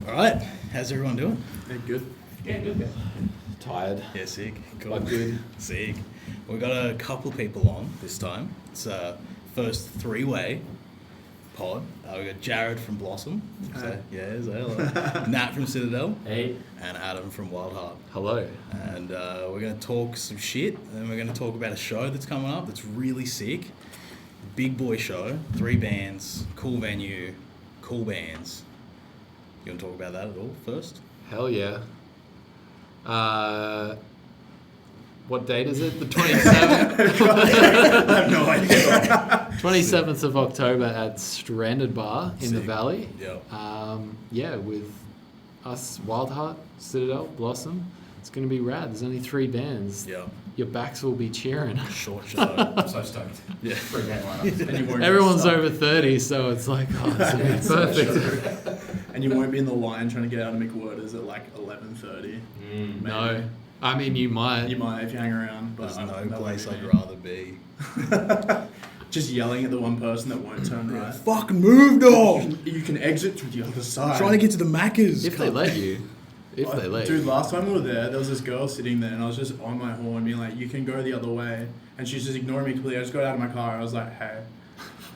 All right, how's everyone doing? Yeah, good. Yeah, good. Tired. Yeah, sick. Cool. But good. Sick. We got a couple people on this time. It's first three-way pod. We got Jared from Blossom. Hi. Hello. Nat from Citadel. Hey. And Adam from Wildheart. Hello. And we're going to talk some shit, and then we're going to talk about a show that's coming up that's really sick. Big boy show, 3 bands, cool venue, cool bands. You want to talk about that at all first? Hell yeah. What date is it? The 27th? I have no idea. 27th of October at Stranded Bar in the Sick. Valley. Yeah. With us, Wildheart, Citadel, Blossom. It's going to be rad. There's only 3 bands. Yeah. Your backs will be cheering. Short show. I'm so stoked. Yeah. For a game lineup. Everyone's over 30, so it's like, oh, it's going to be perfect. And you won't be in the line trying to get out of McWhirters at like 11:30. No. I mean, you might. You might if you hang around, but There's I no don't know place what I'd you rather be. mean. Just yelling at the one person that won't turn right. Fucking move, dog! You can exit through the other side. Trying to get to the Macca's. If they let you. If they let you. Dude, last time we were there was this girl sitting there and I was just on my horn being like, you can go the other way. And she's just ignoring me completely. I just got out of my car. I was like, hey,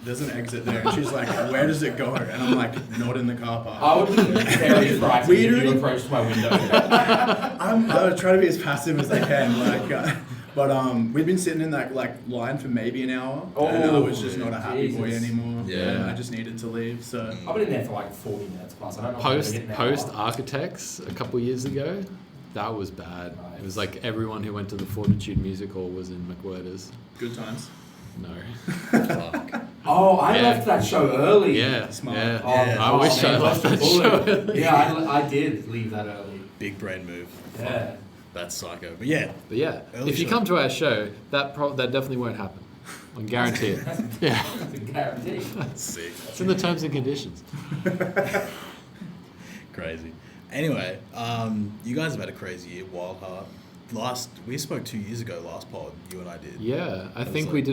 there's an exit there. And she's like, where does it go? And I'm like, not in the car park. I would be very frightened if you approached my window. I try to be as passive as I can. But we've been sitting in that line for maybe an hour. And I was just not a happy boy anymore. Yeah. And I just needed to leave. So I've been in there for like 40 minutes plus. I don't know if I'm gonna get an Post hour. Architects a couple years ago, that was bad. It was like everyone who went to the Fortitude Music Hall was in McWhirters. good times. No. Fuck. Oh, I Yeah. left that show early. Yeah. Smart. Yeah. Oh, Yeah. I wish I man, left dodged that a show bullet. early. Yeah, I did leave that early. Big brain move. Yeah. That's psycho. But yeah. But yeah, Early if you show. come to our show, that definitely won't happen. I can guarantee it. Yeah. That's a guarantee. Sick. It's in the terms and conditions. Crazy. Anyway, you guys have had a crazy year, Wildheart. We spoke 2 years ago, last pod, you and I did. Yeah, I That think was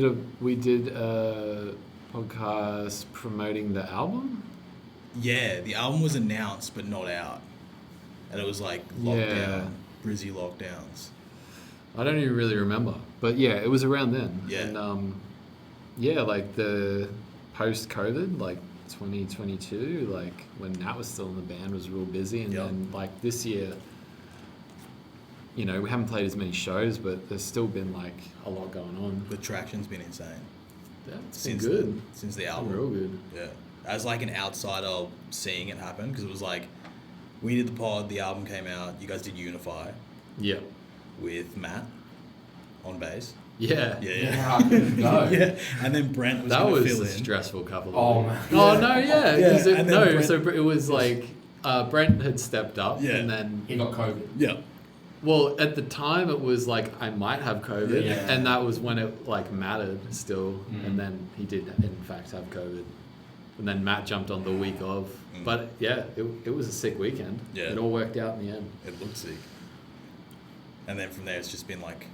we did a podcast promoting the album. Yeah, the album was announced but not out. And it was like lockdown, Yeah. Brizzy lockdowns. I don't even really remember, but yeah, it was around then. Yeah. And like the post-COVID, like 2022, like when Nat was still in the band, was real busy, and Yep. then like this year, we haven't played as many shows, but there's still been like a lot going on. The traction's been insane. Yeah, it's been Since good. Since the It's been album. real good. Yeah. As like an outsider seeing it happen, because it was like, we did the pod, the album came out, you guys did Unify Yeah. with Matt on bass. Yeah. Yeah, I couldn't go. Yeah, and then Brent was That going to was fill a in. stressful couple of Oh, weeks. man. Oh, no, yeah. Yeah, 'cause and then Brent- so it was like Brent had stepped up, Yeah. and then He got COVID. Yeah. well, at the time it was like I might have COVID, Yeah. and that was when it like mattered still, Mm. and then he did in fact have COVID, and then Matt jumped on the week of, Mm. but yeah, it was a sick weekend. Yeah. It all worked out in the end. It looked sick. And then from there, it's just been like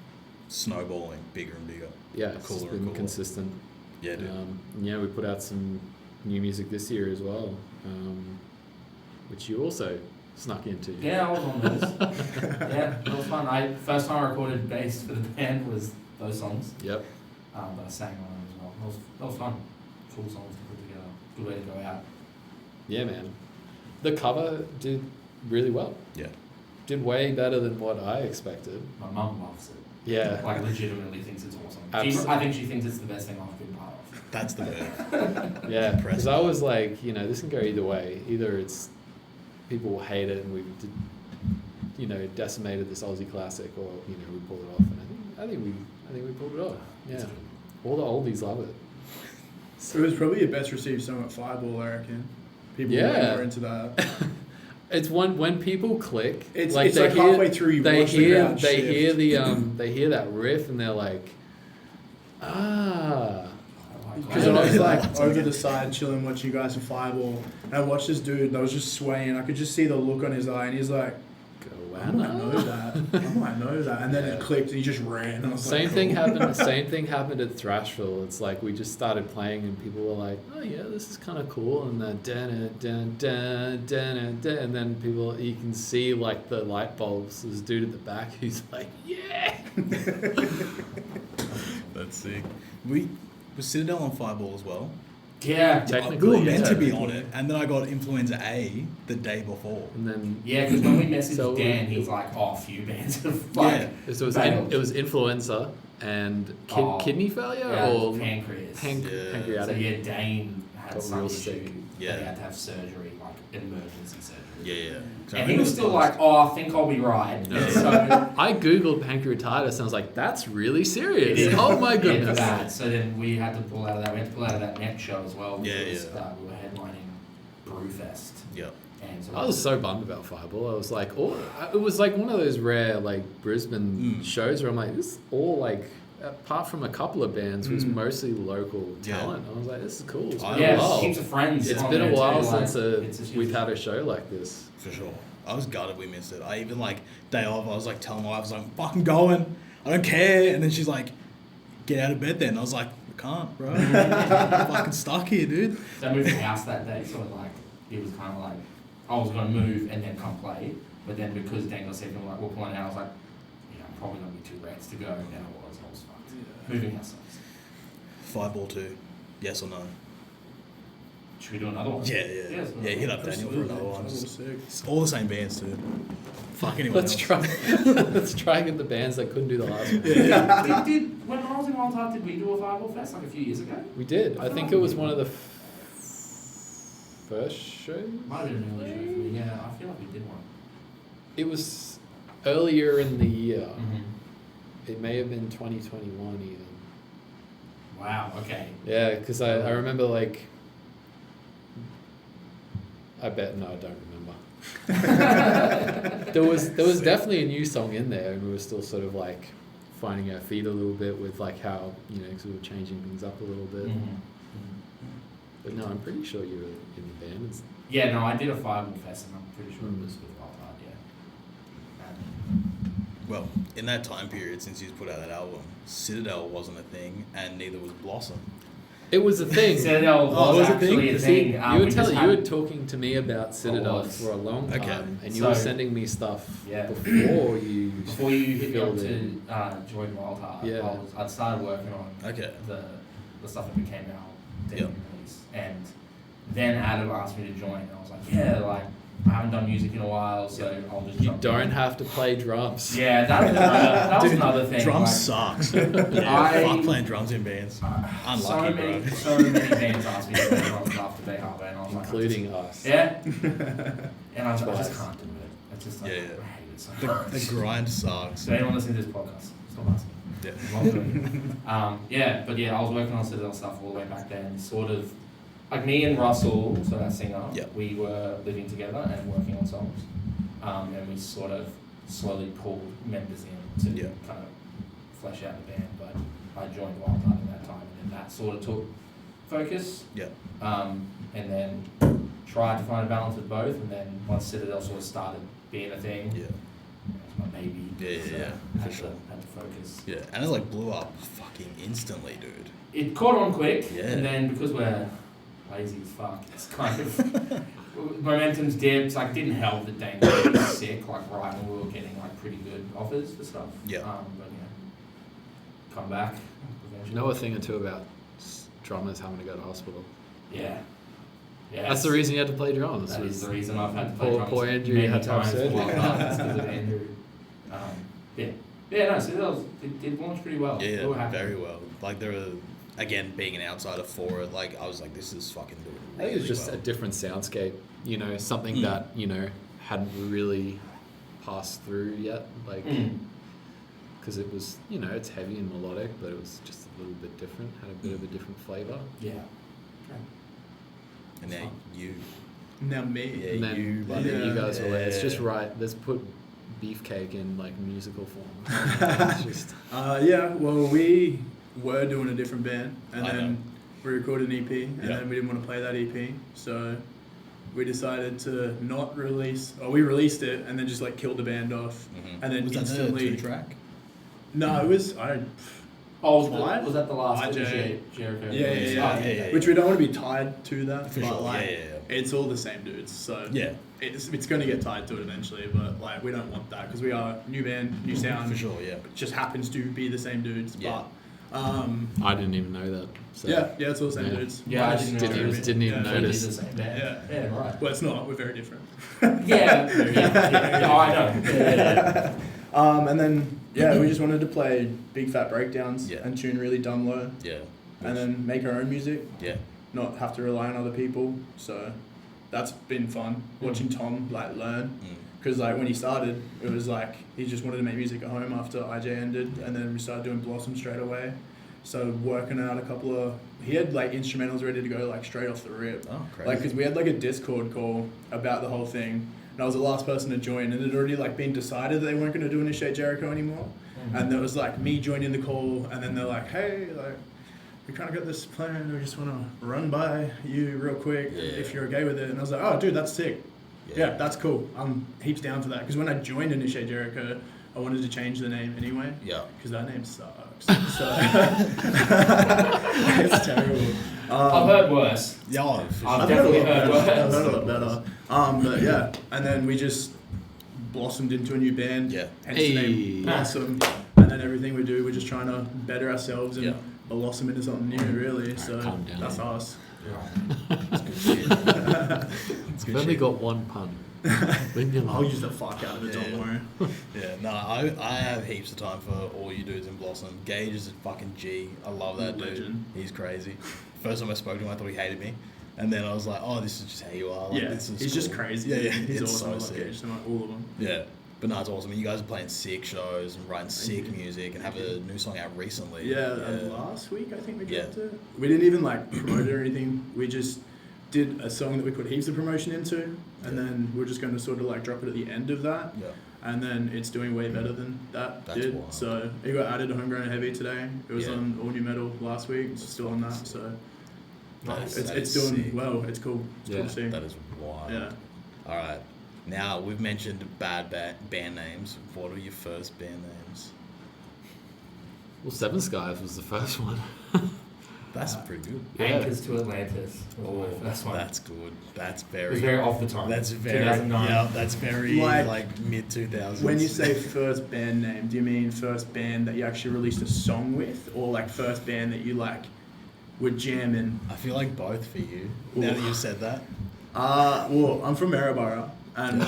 snowballing, bigger and bigger. Yeah, it's Cooler just and been cooler. consistent. Yeah, dude. And yeah, we put out some new music this year as well, which you also snuck into. Yeah, I was on those. Yeah, it was fun. First time I recorded bass for the band was those songs. Yep. But I sang on them as well. That was fun. Cool songs to put together. Good way to go out. Yeah, man. The cover did really well. Yeah. Did way better than what I expected. My mum loves it. Yeah. Like legitimately thinks it's awesome. Absolutely. I think she thinks it's the best thing I've been part of. That's the move. Yeah, because Impressive. I was like, this can go either way. Either it's people will hate it and we decimated this Aussie classic, or we pulled it off. And I think we pulled it off. Yeah, all the oldies love it. It was probably your best received song at Fireball, I reckon. People Yeah. were into that. It's when people click. It's they like halfway through you they watch the hear crowd they shift. hear the they hear that riff and they're like, ah. Because I was like over the side chilling watching you guys in Fireball, and I watched this dude that was just swaying. I could just see the look on his eye, and he's like, Go I might know that. And then it clicked and he just ran. And I was Same like, thing happened. Same thing happened at Thrashville. It's like we just started playing and people were like, "Oh yeah, this is kind of cool." And then and then people, you can see like the light bulbs. There's a dude at the back who's like, "Yeah." That's sick. Was Citadel on Fireball as well? Yeah. Technically, We were meant to be technically. on it, and then I got influenza A the day before. And then Yeah, because when we messaged So- Dan, he was like, "Oh, a few bands have like it was failed." it was influenza and kidney failure Yeah, or pancreas. Yeah. So pancreatic. yeah, Dane had Got some real issue. sick. Yeah. They had to have surgery, like emergency surgery. Yeah. So I And he remember was still the like, "Oh, I think I'll be right." No. So I googled pancreatitis and I was like, "That's really serious." it is- Oh my it's goodness. bad. So then we had to pull out of that. We had to pull out of that next show as well. Yeah, Because, yeah. we were headlining Brewfest. Yep. And so I was so bummed about Fireball. I was like, it was like one of those rare like Brisbane shows where I'm like, this is all like, apart from a couple of bands, was mostly local Yeah. talent. I was like, this is cool. It's been Yeah, a while. heaps of friends. It's on been a there while too, like, since it's a huge- we've had a show like this. For sure. I was gutted we missed it. I even like day off, I was like telling my wife, I was like, I'm fucking going. I don't care. And then she's like, get out of bed then. I was like, I can't, bro. I'm fucking stuck here, dude. So I moved house that day, so like it was kind of like I was gonna move and then come play, but then because Dan got sick and like we're pulling out, I was like, I'm probably gonna be too wrecked to go, and I was fucked. Yeah. Moving house sucks. Fireball 2. Yes or no? Should we do another one? Yeah. Yes, Yeah, hit up Daniel for another one. That was Just- sick. It's all the same bands, dude. Fuck anyone Let's else. try. Let's try and get the bands that couldn't do the last one. did when I was in Wildheart, did we do a Fireball Fest like a few years ago? We did. I think it was one of the first shows. Might have been an early show for me. Yeah, I feel like we did one. It was earlier in the year. Mm-hmm. It may have been 2021 even. Wow. Okay. Yeah, because I remember like. I bet no, I don't remember. there was definitely a new song in there, and we were still sort of like finding our feet a little bit with like how because we were changing things up a little bit. Mm-hmm. But no, I'm pretty sure you were in the band. Yeah. No, I did a Fireball Fest, and I'm pretty sure it was with Wildheart. Yeah. Well, in that time period, since you put out that album, Citadel wasn't a thing, and neither was Blossom. It was a thing. Citadel was was it a actually a See, thing. you We were just you had- were talking to me about Citadel was. for a long time, Okay. and you were So- sending me stuff Yeah. before you. Before you hit me up filled to in. join Wildheart, Yeah. I'd started working on Okay. the stuff that became our debut Yep. release, and then Adam asked me to join, and I was like, yeah, like I haven't done music in a while, so I'll just. You jump don't in. have to play drums. Yeah, that was Dude, another thing. Drums like, sucks. Yeah, I- fuck playing drums in bands. Unlucky, bro. so many bands asked me to play drums after Bay Harbor, and I was Including like, us. yeah, and I just Twice. can't do it. It's just like Yeah. I hate it so The much. grind sucks. So anyone listening to this podcast, stop asking. Yeah. But I was working on Citadel stuff all the way back then. Sort of, like me and Russell, so that singer, Yeah. we were living together and working on songs, and we sort of slowly pulled members in to Yeah. kind of flesh out the band. But I joined Wildheart at that time, and then that sort of took focus, Yeah. and then tried to find a balance with both. And then once Citadel sort of started being a thing, Yeah. it was my baby. Yeah, so yeah, had for to- sure. Had to focus. Yeah. And it like blew up fucking instantly, dude. It caught on quick, Yeah. and then because we're lazy as fuck, it's kind of momentum's dipped. Like, didn't help that Dane was sick. Like, right when we were getting like pretty good offers for stuff. Yeah. But come back. You Eventually. know a thing or two about drummers having to go to hospital. Yeah. Yeah. That's the reason you had to play drums. That was- is the reason I've had to play Poor- drums. poor Andrew many had to have times for surgery. a while. It's because of Andrew. Yeah. Yeah. No. So it did launch pretty well. We were Yeah, happy. very well. Like there were, again, being an outsider for it, like I was like, this is fucking doing I really think it was just well. a different soundscape, something that, hadn't really passed through yet. Like, Mm. because it was, it's heavy and melodic, but it was just a little bit different, had a bit of a different flavour. Yeah. And now you, Now me. Yeah, And then, you, and then you guys were like, it's just yeah. right, let's put Beefcake in like musical form. It's just, Yeah, well, we were doing a different band, and I then know. we recorded an EP, and Yeah. then we didn't want to play that EP, so we decided to not release, or we released it and then just like killed the band off, and then Was that the instantly. 2-track? No, it was I. Oh, Five? was that the last IJ. Jericho? Yeah, release? yeah, Oh, yeah. Which we don't want to be tied to that, For but sure, like yeah. it's all the same dudes, so Yeah, it's going to get tied to it eventually. But like we don't want that because we are new band, new sound. for sure, yeah. It just happens to be the same dudes, Yeah. but I didn't even know that. So. yeah, it's all the same Yeah. dudes. Yeah, I Minus didn't Didn't know. even- didn't even Yeah. notice. The same band. Yeah. Yeah, right. Well, it's not. We're very different. Yeah, I know. Yeah. And then we just wanted to play big fat breakdowns Yeah. and tune really dumb low, Yeah. and then make our own music, Yeah. not have to rely on other people. So that's been fun watching Tom like learn. Because like when he started, it was like he just wanted to make music at home after IJ ended, and then we started doing Blossom straight away. So working out a couple of, he had like instrumentals ready to go like straight off the rip. Oh, crazy. Like because we had like a Discord call about the whole thing, and I was the last person to join, and it had already like been decided that they weren't going to do Initiate Jericho anymore, and there was like me joining the call, and then they're like, hey, like we kind of got this plan, we just want to run by you real quick if you're okay with it, and I was like, oh dude, that's sick. Yeah, that's cool. I'm heaps down for that. Because when I joined Initiate Jericho, I wanted to change the name anyway. Yeah. Because that name sucks. So it's terrible. I've heard worse. Yeah, for sure. I've definitely heard worse. I've heard a lot better. But yeah, and then we just blossomed into a new band. Yeah. Hence the Hey. name Blossom. And then everything we do, we're just trying to better ourselves and Yeah. blossom into something new, really. Alright, So calm down. that's us. It's good shit. It's good I've only shit. got one pun. Leave me I'll alone. use the fuck out of it, Yeah. don't worry. Yeah, no, I have heaps of time for all you dudes in Blossom. Gage is a fucking G. I love that dude. Legend. He's crazy. First time I spoke to him, I thought he hated me. And then I was like, oh, this is just how you are. Like, Yeah, this is he's just cool. crazy. Yeah, yeah. He's it's awesome. I so love sick. Gage, so much, all of them. Yeah. But no, it's awesome. You guys are playing sick shows and writing sick you. music and have a new song out recently. Yeah, last week I think we Yeah. dropped it. We didn't even like promote it or anything. We just did a song that we put heaps of promotion into, and then we're just going to sort of like drop it at the end of that. Yeah. And then it's doing way better than that That's did. wild. So it got added to Homegrown Heavy today. It was Yeah. on All New Metal last week. It's still on that. So Nice. it's That is doing sick. well. It's cool. It's cool Yeah. to see. That is wild. Yeah. All right. Now, we've mentioned bad band names. What are your first band names? Well, Seven Skies was the first one. That's pretty good. Yeah. Anchors to Atlantis was Oh, my first one. that's good. That's It very... was very off the top. That's very... 2009. Yeah, that's very, Like, like mid-2000s. When you say first band name, do you mean first band that you actually released a song with, or like first band that you like were jamming? I feel like both for you, now that you've said that. Well, I'm from Maryborough, and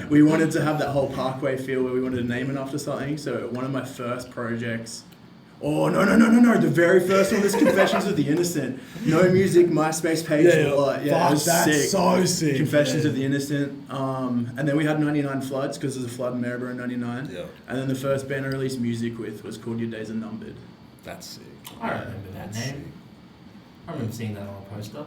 we wanted to have that whole Parkway feel where we wanted to name it after something. So one of my first projects. Oh no! The very first one was Confessions of the Innocent. No music, MySpace page. Yeah, it fuck, was that's sick. so sick, Confessions yeah. of the Innocent. And then we had 99 Floods because there's a flood in Maryborough in 99. Yeah. And then the first band I released music with was called Your Days Are Numbered. That's sick. I remember that That's name. I remember seeing that on a poster.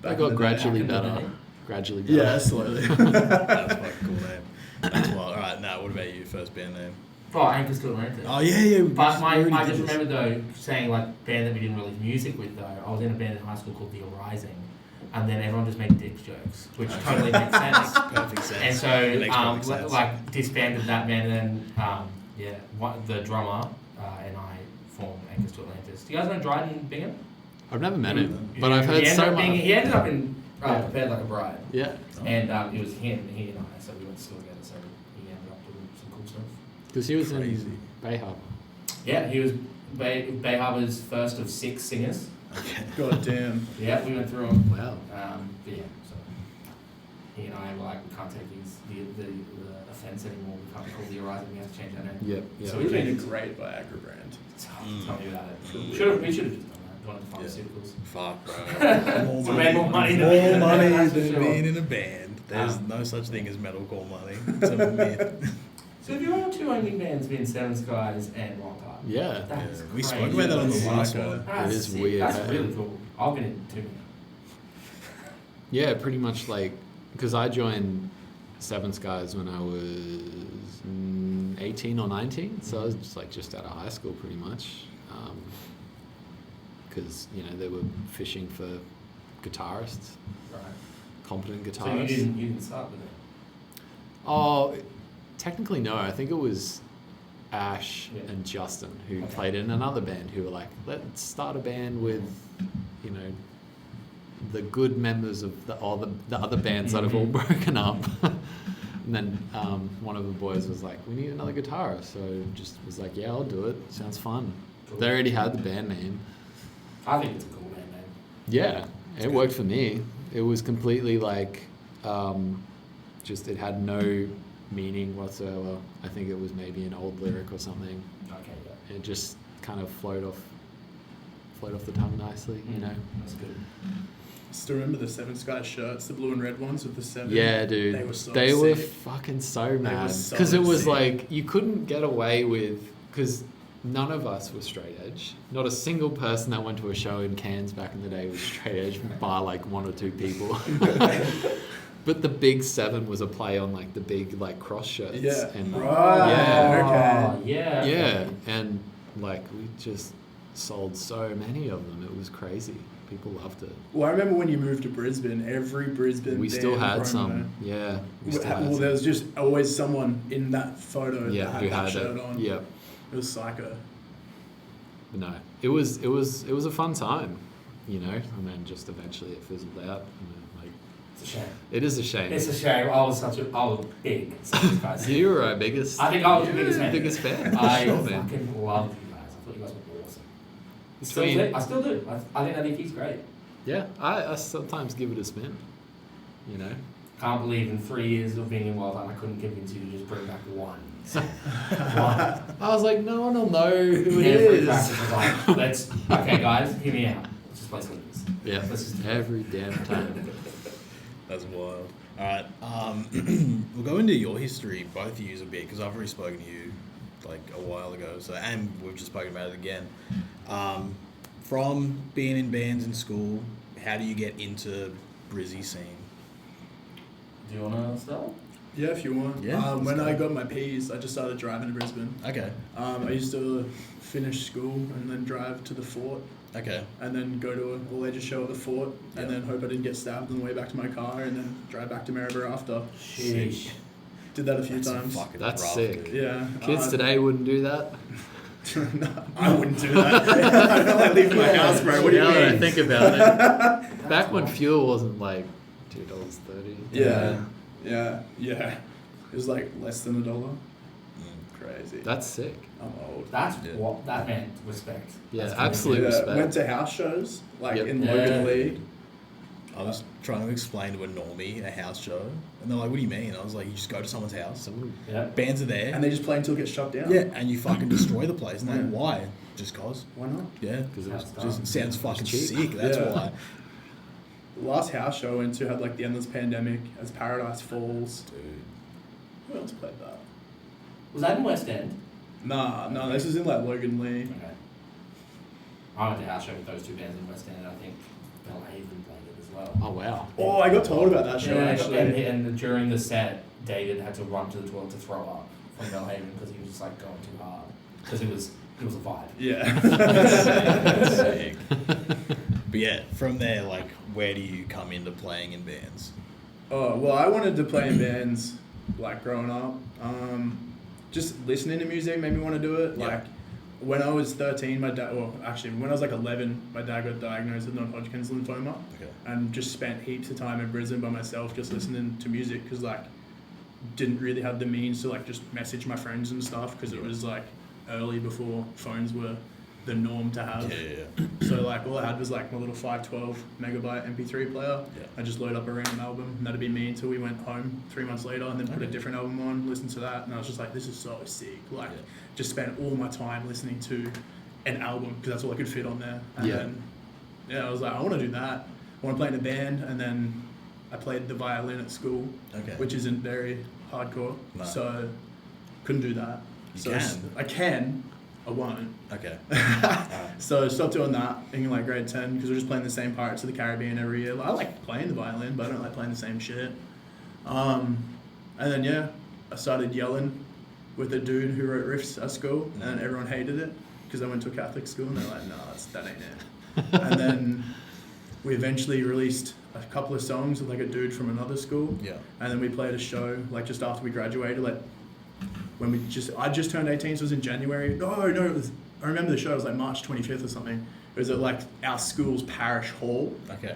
They Back in got the gradually back in the better. day. Gradually better. Yeah, slowly. That's a fucking cool name. That's wild. All right, now what about you? First band name? Oh, Anchors to Atlantis. Oh yeah. But we already I did just this. remember though saying like band that we didn't release music with though. I was in a band in high school called The Arising, and then everyone just made dick jokes, which totally makes sense. Perfect sense. And so It makes perfect sense. like disbanded that band, and then the drummer and I formed Anchors to Atlantis. Do you guys know Dryden Bingham? I've never met him, He- but I've heard he ended so up much. He ended up in Yeah. Prepared Like a Bride, Yeah, and it was he and I. So we went to school together. So he ended up doing some cool stuff. because he was Crazy. in Bay Harbor. Yeah, he was Bay Harbor's first of 6 singers. Okay. God damn. Yeah, we went through them. Wow. But yeah, so he and I were like, we can't take the offense anymore. We can't call The Arising. We have to change our name. Yep. Yep. So We've we been a changed it. great Viagra brand. Tell me about it. Mm. We should have just done that. One of the Yeah. pharmaceuticals. Fuck, bro. So made more money than being in more a money band, that's for than sure. being in a band. There's Um, no such thing as metalcore money. It's a myth. So have your two only bands been Seven Skies and Wildheart? Yeah. That is Yeah, we crazy. spoke about that on the last Psycho. one. That's It is sick. weird, That's hey? really cool. I've been in two. Yeah, pretty much like because I joined Seven Skies when I was 18 or 19, so I was just out of high school pretty much. Because they were fishing for guitarists, Right. competent So you guitarist. didn't start with it. Oh, technically no. I think it was Ash Yeah. and Justin who Okay. played in another band who were like, let's start a band with, you know, the good members of the other bands that have all broken up. And then one of the boys was like, we need another guitarist. So just was like, yeah, I'll do it. Sounds fun. Cool. They already had the band name. I think it's a cool band name. Yeah, it worked for me. It was completely like, just it had no meaning whatsoever. I think it was maybe an old lyric or something. Okay, yeah. It just kind of flowed off the tongue nicely, you know. That's good. Still remember the Seven Skies shirts, the blue and red ones with the seven. Yeah, dude. They were so They were sick. fucking so mad so because it was sick. like you couldn't get away with because none of us were straight edge. Not a single person that went to a show in Cairns back in the day was straight edge, bar like one or two people. But the big seven was a play on like the big like cross shirts. Yeah. And Right. yeah, Oh, yeah. yeah, and like we just sold so many of them. It was crazy. People loved it. Well, I remember when you moved to Brisbane, every Brisbane We still band had promo- some. Yeah. We still had Well, some. there was just always someone in that photo Yeah, that who had that had shirt it. on. Yeah. It was psycho. But no, it was a fun time, you know, and then just eventually it fizzled out. Like It's a shame. it is a shame. It's a shame. I was big. Seven Skies. You were our biggest. I think I was the you were biggest fan. biggest fan. I Sure, man. fucking loved you guys. I thought you guys were awesome. Between- I still do. I think that EP's great. Yeah, I sometimes give it a spin. You know, Can't believe in 3 years of being in Wildheart, I couldn't convince you to just bring back one. One. I was like, no one will know who it Every is. practice was like, okay guys, hear me out. Let's just play Sleepers. Yeah, Let's just every damn time. That's wild. All right, we'll go into your history, both of you, a bit, because I've already spoken to you like a while ago. So, and we've just spoken about it again. From being in bands in school, how do you get into Brizzy scene? Do you want to start? Yeah, if you want. Yeah, let's when go. I got my P's, I just started driving to Brisbane. Okay. I used to finish school and then drive to the fort Okay. and then go to a leisure show at the fort and Yeah. then hope I didn't get stabbed on the way back to my car and then drive back to Maryborough after. Sheesh. Did that a few That's times. fucking That's rough, sick. dude. Yeah. Kids today wouldn't do that. No, I wouldn't do that. I don't like leaving my house, bro. What do you Now that I mean? think about it, back when fuel wasn't like $2.30. Yeah. It was like less than $1. Crazy. That's sick. I'm old. That's Yeah. what that meant. Respect. Yeah, That's absolute really respect. Went to house shows like Yep. in Yeah. Logan Lee. I was trying to explain to a normie a house show, and they're like, "What do you mean?" I was like, "You just go to someone's house, Someone, good. Yeah. bands are there, And they just play until it gets shut down. yeah, and you fucking destroy the place." And they're like, Yeah. "Why?" Just cause. Why not? Yeah. because it was Just sounds fucking cheap. sick. That's Yeah. why. The last house show I went to had like the Endless Pandemic as Paradise Falls. Dude. Who else played that? Was that in West End? No, this was in like Logan Lee. Okay. I went to house show with those two bands in West End, and I think Belhaven played it as well. Oh wow. Oh, I got told about that show Yeah, actually. and during the set, David had to run to the toilet to throw up from Belhaven because he was just like going too hard because it was a vibe. Yeah. That's sick. But yeah, from there, like, where do you come into playing in bands? Oh, well, I wanted to play in bands like growing up. Just listening to music made me want to do it. Yeah. Like when I was 13, my dad, well, actually, when I was like 11, my dad got diagnosed with non-Hodgkin's lymphoma Okay. and just spent heaps of time in Brisbane by myself just listening to music because like didn't really have the means to like just message my friends and stuff because it was like early before phones were the norm to have. Yeah. So like all I had was like my little 512 megabyte MP3 player. Yeah. I just load up a random album and that'd be me until we went home 3 months later and then put a Okay. different album on, listen to that, and I was just like, this is so sick. Like Yeah. just spent all my time listening to an album because that's all I could fit on there. And Yeah. then I was like, I want to do that. I want to play in a band, and then I played the violin at school, Okay. which isn't very hardcore. No. So couldn't do that. You so can. I can. I won't. Okay. So I stopped doing that in like grade 10 because we're just playing the same Pirates of the Caribbean every year. I like playing the violin, but I don't like playing the same shit. And then I started yelling with a dude who wrote riffs at school, and everyone hated it because I went to a Catholic school and they're like, no, that ain't it. And then we eventually released a couple of songs with like a dude from another school. Yeah. And then we played a show like just after we graduated, like when I just turned 18, so it was in January. No, it was, I remember the show, it was like March 25th or something. It was at like our school's parish hall. Okay.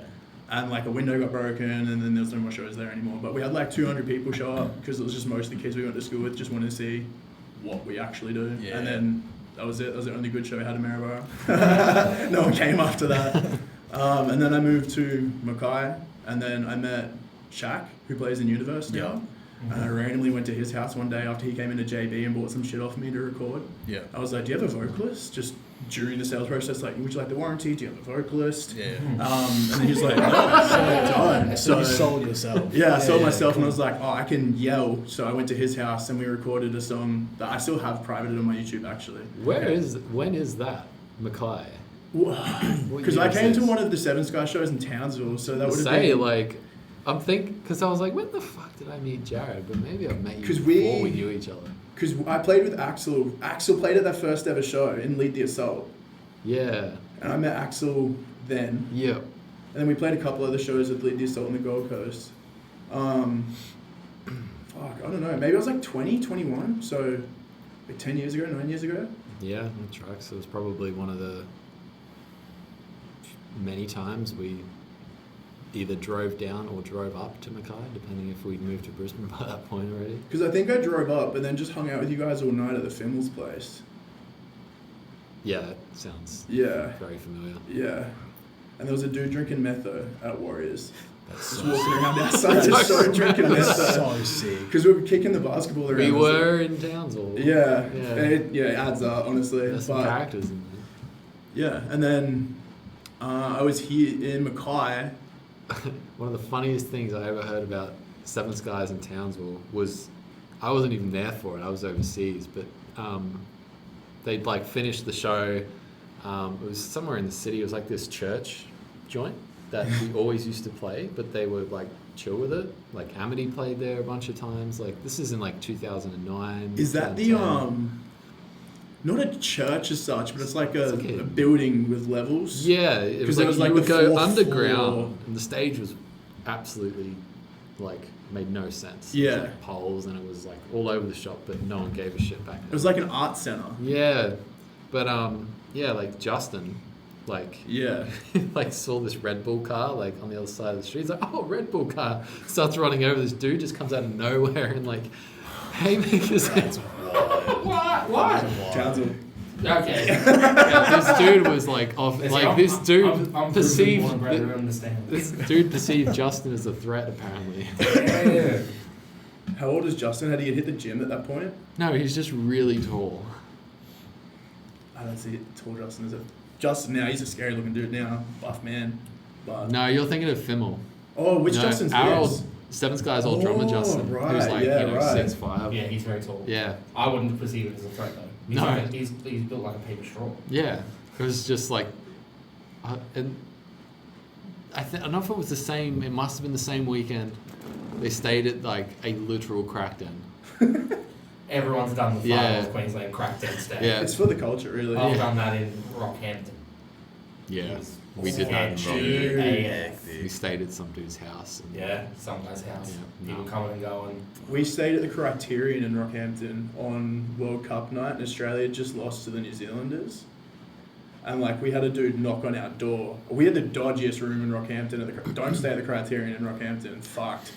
And like a window got broken, and then there was no more shows there anymore. But we had like 200 people show up because it was just most of the kids we went to school with just wanted to see what we actually do. Yeah. And then that was it. That was the only good show we had in Maryborough. No one came after that. And then I moved to Mackay, and then I met Shaq, who plays in Universe now. Yeah. And I randomly went to his house one day after he came into JB and bought some shit off me to record. Yeah. I was like, do you have a vocalist? Just during the sales process, like, would you like the warranty? Do you have a vocalist? Yeah. And then he's like, no, don't. So you sold yourself. Yeah, I sold myself cool. and I was like, oh, I can yell. So I went to his house and we recorded a song that I still have privated on my YouTube actually. When is that? Mackay. Because I came to one of the Seven Sky shows in Townsville, so that would have Say been... like, I'm thinking, because I was like, when the fuck did I meet Jared? But maybe I met you 'Cause before we knew each other. Because I played with Axel. Axel played at that first ever show in Lead the Assault. Yeah. And I met Axel then. Yep. And then we played a couple other shows with Lead the Assault on the Gold Coast. Fuck, I don't know. Maybe I was like 20, 21. So like 10 years ago, 9 years ago. Yeah, on tracks. It was probably one of the many times we either drove down or drove up to Mackay, depending if we'd moved to Brisbane by that point already. Because I think I drove up and then just hung out with you guys all night at the Fimmel's place. Yeah, that sounds Yeah. very familiar. Yeah. And there was a dude drinking metho at Warriors. That's Just so walking sick. around outside, just so drinking That's metho. so sick. Because we were kicking the basketball around. We were in Townsville. Yeah. Yeah. It adds up, honestly. There's some But, characters in there. yeah. And then I was here in Mackay. One of the funniest things I ever heard about Seven Skies in Townsville was, I wasn't even there for it, I was overseas, but they'd like finished the show, it was somewhere in the city, it was like this church joint that we always used to play, but they would like chill with it, like Amity played there a bunch of times, like this is in like 2009. Is that the 2010. not a church as such, but it's like It's like a building with levels? Yeah, it 'Cause was there like was, you like, would the go fourth underground, floor. and the stage was absolutely like made no sense. Yeah. It was like poles, and it was like all over the shop, but no one gave a shit back then. It was like an art center. Yeah, but yeah, like Justin, like Yeah. like saw this Red Bull car like on the other side of the street. He's like, oh, Red Bull car. Starts running over. This dude just comes out of nowhere and like haymakers. What? Townsville. Okay. Yeah, this dude was like off. It's Like this dude I'm perceived. Warner Brother understand. This dude perceived Justin as a threat, apparently. Yeah. How old is Justin? Had he hit the gym at that point? No, he's just really tall. I don't see tall Justin as a... Justin now, he's a scary looking dude now. Buff man. But... No, you're thinking of Fimmel. Oh, which No, Justin's our this? old Seven Skies old drummer Oh, Justin, right, who's like yeah, right. 6'5". Yeah, he's very tall. Yeah, I wouldn't perceive it as a threat though. He's No. like he's built like a paper straw. yeah. It was just like, and I don't know if it was the same. It must have been the same weekend. They stayed at like a literal crackdown. Everyone's done the Yeah. Finals Queensland crackdown stage. Yeah. It's for the culture, really. I've Yeah. done that in Rockhampton. Yeah, It's we did that in sketchy Rockhampton. AF. We stayed at some dude's house. And Yeah, some guy's house. Yeah, People no. coming and going. We stayed at the Criterion in Rockhampton on World Cup night, and Australia just lost to the New Zealanders. And like we had a dude knock on our door. We had the dodgiest room in Rockhampton. Don't stay at the Criterion in Rockhampton. Fucked.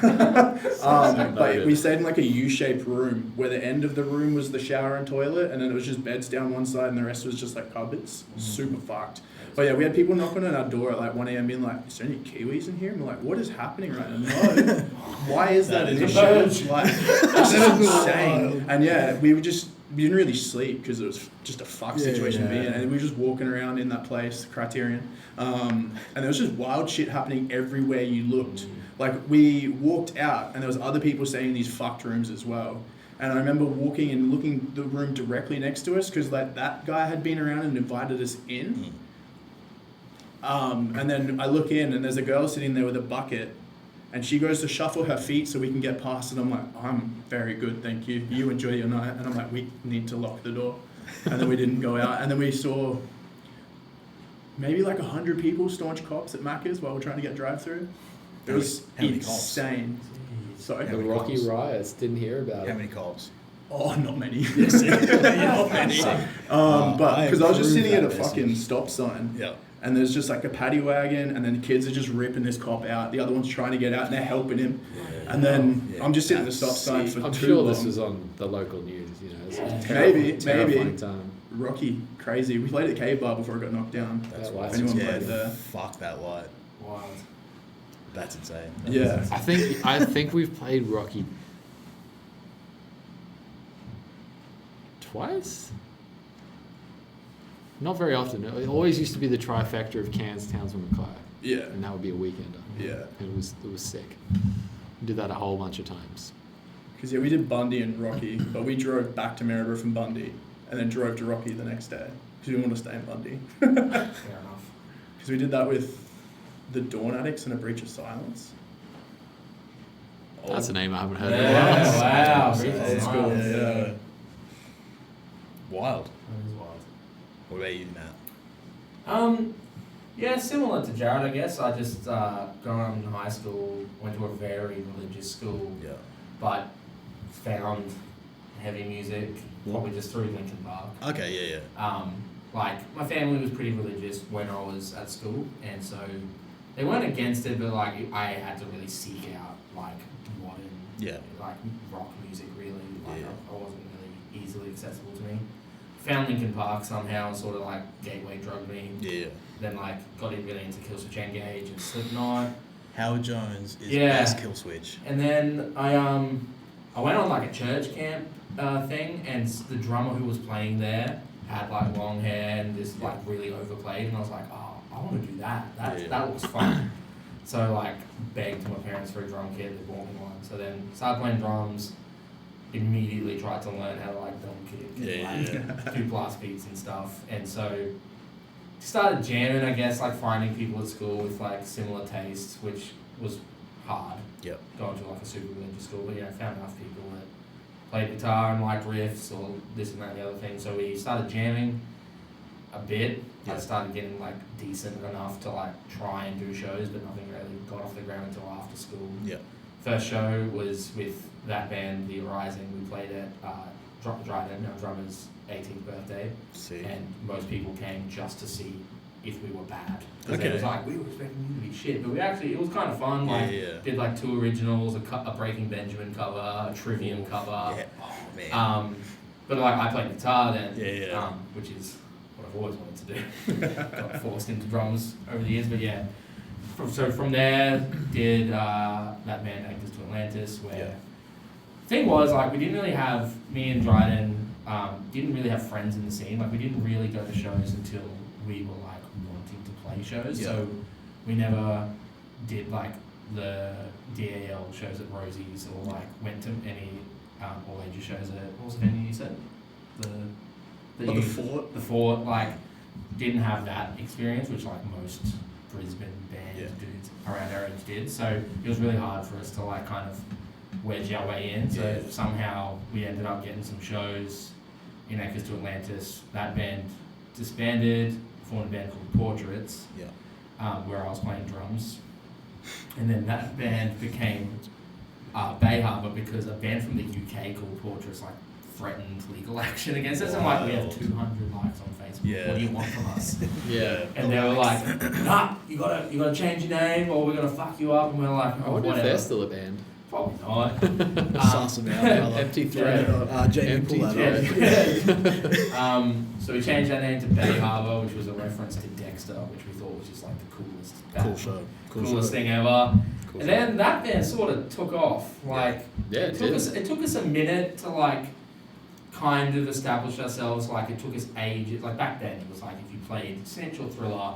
But we stayed in like a U-shaped room where the end of the room was the shower and toilet, and then it was just beds down one side, and the rest was just like cupboards. Super fucked. But yeah, we had people knocking on our door at like 1 a.m. being like, "Is there any Kiwis in here?" And we're like, "What is happening right now?" No. Why is that an issue? Like, this is insane. And yeah, we didn't really sleep because it was just a fuck situation to be in, and we were just walking around in that place, Criterion, and there was just wild shit happening everywhere you looked. Like we walked out, and there was other people staying in these fucked rooms as well. And I remember walking and looking the room directly next to us because like that guy had been around and invited us in. And then I look in, and there's a girl sitting there with a bucket, and she goes to shuffle her feet so we can get past, and I'm like, "I'm very good, thank you. You enjoy your night." And I'm like, "We need to lock the door." And then we didn't go out, and then we saw maybe like 100 people, staunch cops at Macca's while we're trying to get drive-through. It was How many cops? insane. Sorry. The many Rocky cops? riots, didn't hear about How it. many cops? Oh, not many. Not many. But I because I was just approve sitting at a that fucking message. stop sign. Yeah. And there's just like a paddy wagon, and then kids are just ripping this cop out. The other one's trying to get out, and they're helping him. Yeah. And then Yeah. I'm just sitting at the That's stop sign sick. for I'm too sure long. this was on the local news, you know. It's a Maybe. terrifying time. Rocky, crazy. We played at Cave Bar before it got knocked down. That's That wild. light's Anyone Yeah, played there? fuck that light. Wild. That's insane. Yeah. I think we've played Rocky twice. Not very often. It always used to be the trifecta of Cairns, Townsville, and Mackay, Yeah. and that would be a weekender. Yeah. And it was sick. We did that a whole bunch of times. Because we did Bundy and Rocky, but we drove back to Maryborough from Bundy, and then drove to Rocky the next day because we didn't want to stay in Bundy. Fair enough. Because we did that with the Dawn Addicts and A Breach of Silence. That's a name I haven't heard Yeah, in a while. wow. Old Really school. nice. Yeah. Wild. That is wild. What about you, Matt? Yeah, similar to Jared, I guess. I just, growing up in high school, went to a very religious school, Yeah. but found heavy music probably just through Linkin Park. Okay, yeah. Like, my family was pretty religious when I was at school, and so they weren't against it, but, like, I had to really seek out, like, modern, Yeah. like, rock music, really. Like, Yeah. I wasn't really easily accessible to me. Found Linkin Park somehow, sort of, like, gateway drugged me. Yeah. Then, like, got in really into Killswitch Engage and Slipknot. Howard Jones is Yeah. best kill switch. And then I went on, like, a church camp thing, and the drummer who was playing there had, like, long hair and just, like, really overplayed, and I was like, oh, I want to do that. Yeah. That looks fun. So, like, begged my parents for a drum kit, they bought me one. So then started playing drums, immediately tried to learn how to, like, drum kick and, like, do blast beats and stuff. And so started jamming, I guess, like, finding people at school with, like, similar tastes, which was hard. Yep. Going to, like, a super religious school, but, you know, found enough people that played guitar and liked riffs or this and that and the other thing. So we started jamming a bit. Yeah. I started getting, like, decent enough to, like, try and do shows, but nothing really got off the ground until after school. Yeah. First show was with that band, The Rising. We played at Dryden, our drummer's 18th birthday, See. and most people came just to see if we were bad. Because Okay. it was like, we were expecting you to be shit, but we actually, it was kind of fun. Like, Yeah. did like 2 originals, a Breaking Benjamin cover, a Trivium cover. Yeah. Oh man. But like, I played guitar then, Yeah. which is what I've always wanted to do. Got forced into drums over the years, but yeah. From there, did that band Anchors to Atlantis, where Yeah. thing was, like, we didn't really have, me and Dryden didn't really have friends in the scene. Like, we didn't really go to shows until we were, like, wanting to play shows. Yeah. So we never did, like, the DAL shows at Rosie's or, like, went to any all ages shows at, what was the venue you said? The Fort? The Fort, like, didn't have that experience, which, like, most Brisbane band Yeah. dudes around our age did. So it was really hard for us to, like, kind of wedge our way in. So Yeah. somehow we ended up getting some shows in Anchors to Atlantis. That band disbanded, formed a band called Portraits, Yeah. where I was playing drums. And then that band became Bay Harbour because a band from the UK called Portraits, like, threatened legal action against us. And, like, we have Wild. 200 likes on Facebook. Yeah. What do you want from us? Yeah. And they were like, nah, you gotta change your name or we're gonna fuck you up. And we're like, I oh, wonder if whatever. they're still a band. Probably not. Suss them out, brother. Empty thread. Jamie, Empty pull that thread. up. So we changed our name to Bay Harbour, which was a reference to Dexter, which we thought was just like the coolest, Cool show. coolest thing ever. Cool And then that band sort of took off. Like, Yeah, it did. it took us a minute to, like, kind of establish ourselves. Like, it took us ages. Like, back then it was like, if you played Central Thriller,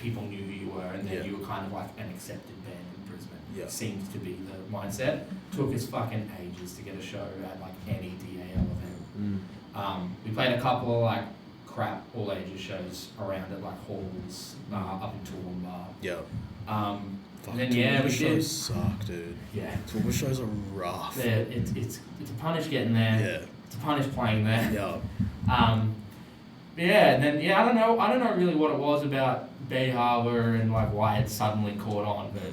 people knew who you were, and then Yeah. you were kind of like an accepted band in Brisbane. Yeah. Seems to be the mindset. Took us fucking ages to get a show at, like, any DAL event. We played a couple of, like, crap all ages shows around at, like, halls up in Toowoomba. Yeah. And then yeah, we shows did. suck, dude. Yeah. Tour shows are rough. Yeah, it's a punish getting there. Yeah. It's a punish playing there. Yeah. Yeah, and then I don't know really what it was about Bay Harbor and like why it suddenly caught on, but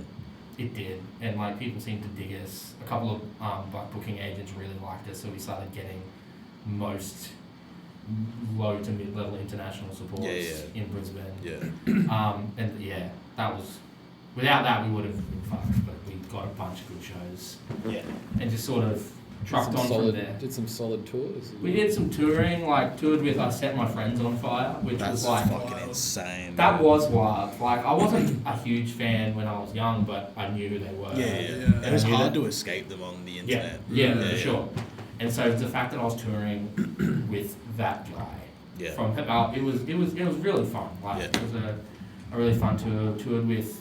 it did, and like people seemed to dig us. A couple of like booking agents really liked us, so we started getting most low to mid level international supports in Brisbane. Yeah. And yeah, that was without that we would have been fucked, but we got a bunch of good shows. Yeah. And just sort of trucked on from there. Did some solid tours. We did some touring, like toured with I Set My Friends on Fire, which That's was like fucking insane. that man. was wild. Like I wasn't a huge fan when I was young, but I knew who they were. Yeah. Yeah. It was I knew hard that- to escape them on the Yeah, internet. yeah, Yeah, for yeah. sure. And so the fact that I was touring with that guy Yeah. from it was really fun. Like it was a really fun tour. Toured with,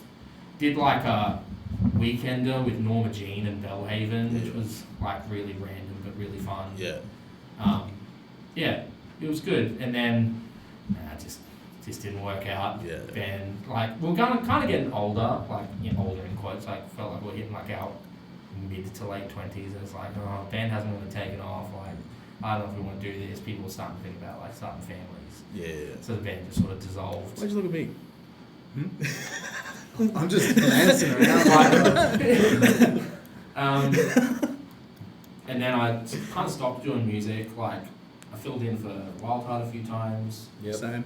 did like a weekender with Norma Jean and Bellhaven, which was like really random but really fun. Yeah. Yeah, it was good. And then just didn't work out. Yeah. And like we're kind of getting older, like older in quotes. Like felt like we're hitting like our mid to late 20s. And it's like, oh, band hasn't really taken off. Like I don't know if we want to do this. People are starting to think about like starting families. Yeah. So the band just sort of dissolved. Why'd you look at me? I'm just dancing around. And then I kind of stopped doing music. Like I filled in for Wildheart a few times. Yep. Same.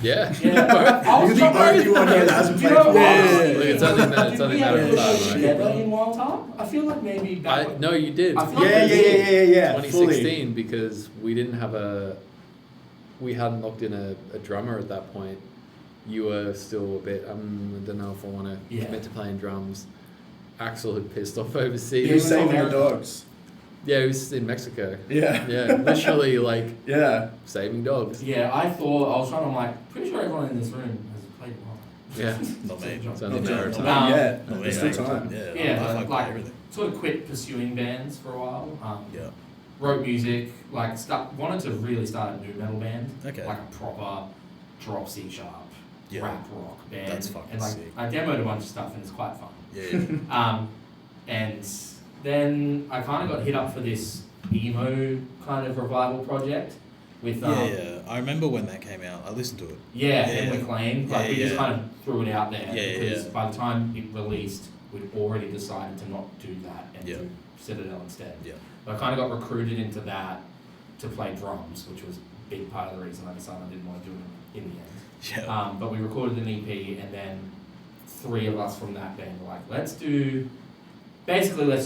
Yeah. Yeah, I was You're the only one here that hasn't Do you played know for what? Look, it's only a Did we matter ever of play time, right? together in Wildheart? I feel like maybe back. No, you did. I feel like Yeah, we yeah, did. yeah, yeah, yeah. 2016 because we didn't have we hadn't locked in a drummer at that point. You were still a bit, I don't know if I want to Yeah. commit to playing drums. Axel had pissed off Fully. overseas. He was Yeah, saving the America. dogs. Yeah, he was in Mexico. Yeah. Yeah, literally like Yeah. saving dogs. Yeah, I thought I was trying to. I'm like, pretty sure everyone in this room has played Wildheart. Yeah. Not me. It's only a matter of time. Not yet. Not me. There's still time. Yeah. Yeah, I like play everything. sort of quit pursuing bands for a while. Yeah. Wrote music, like wanted to really start a new metal band, Okay. like a proper drop C sharp Yeah. rap rock band. That's fucking and like sick. I demoed a bunch of stuff and it's quite fun. Yeah. And then I kind of got hit up for this emo kind of revival project with Yeah. I remember when that came out. I listened to it. Yeah, Yeah. and McLean. Like we Yeah, just yeah. kind of threw it out there Yeah, because yeah. by the time it released, we'd already decided to not do that and Yeah. do Citadel instead. Yeah. But I kind of got recruited into that to play drums, which was a big part of the reason I decided I didn't want to do it in the end. Yeah. But we recorded an EP, and then 3 of us from that band were like, let's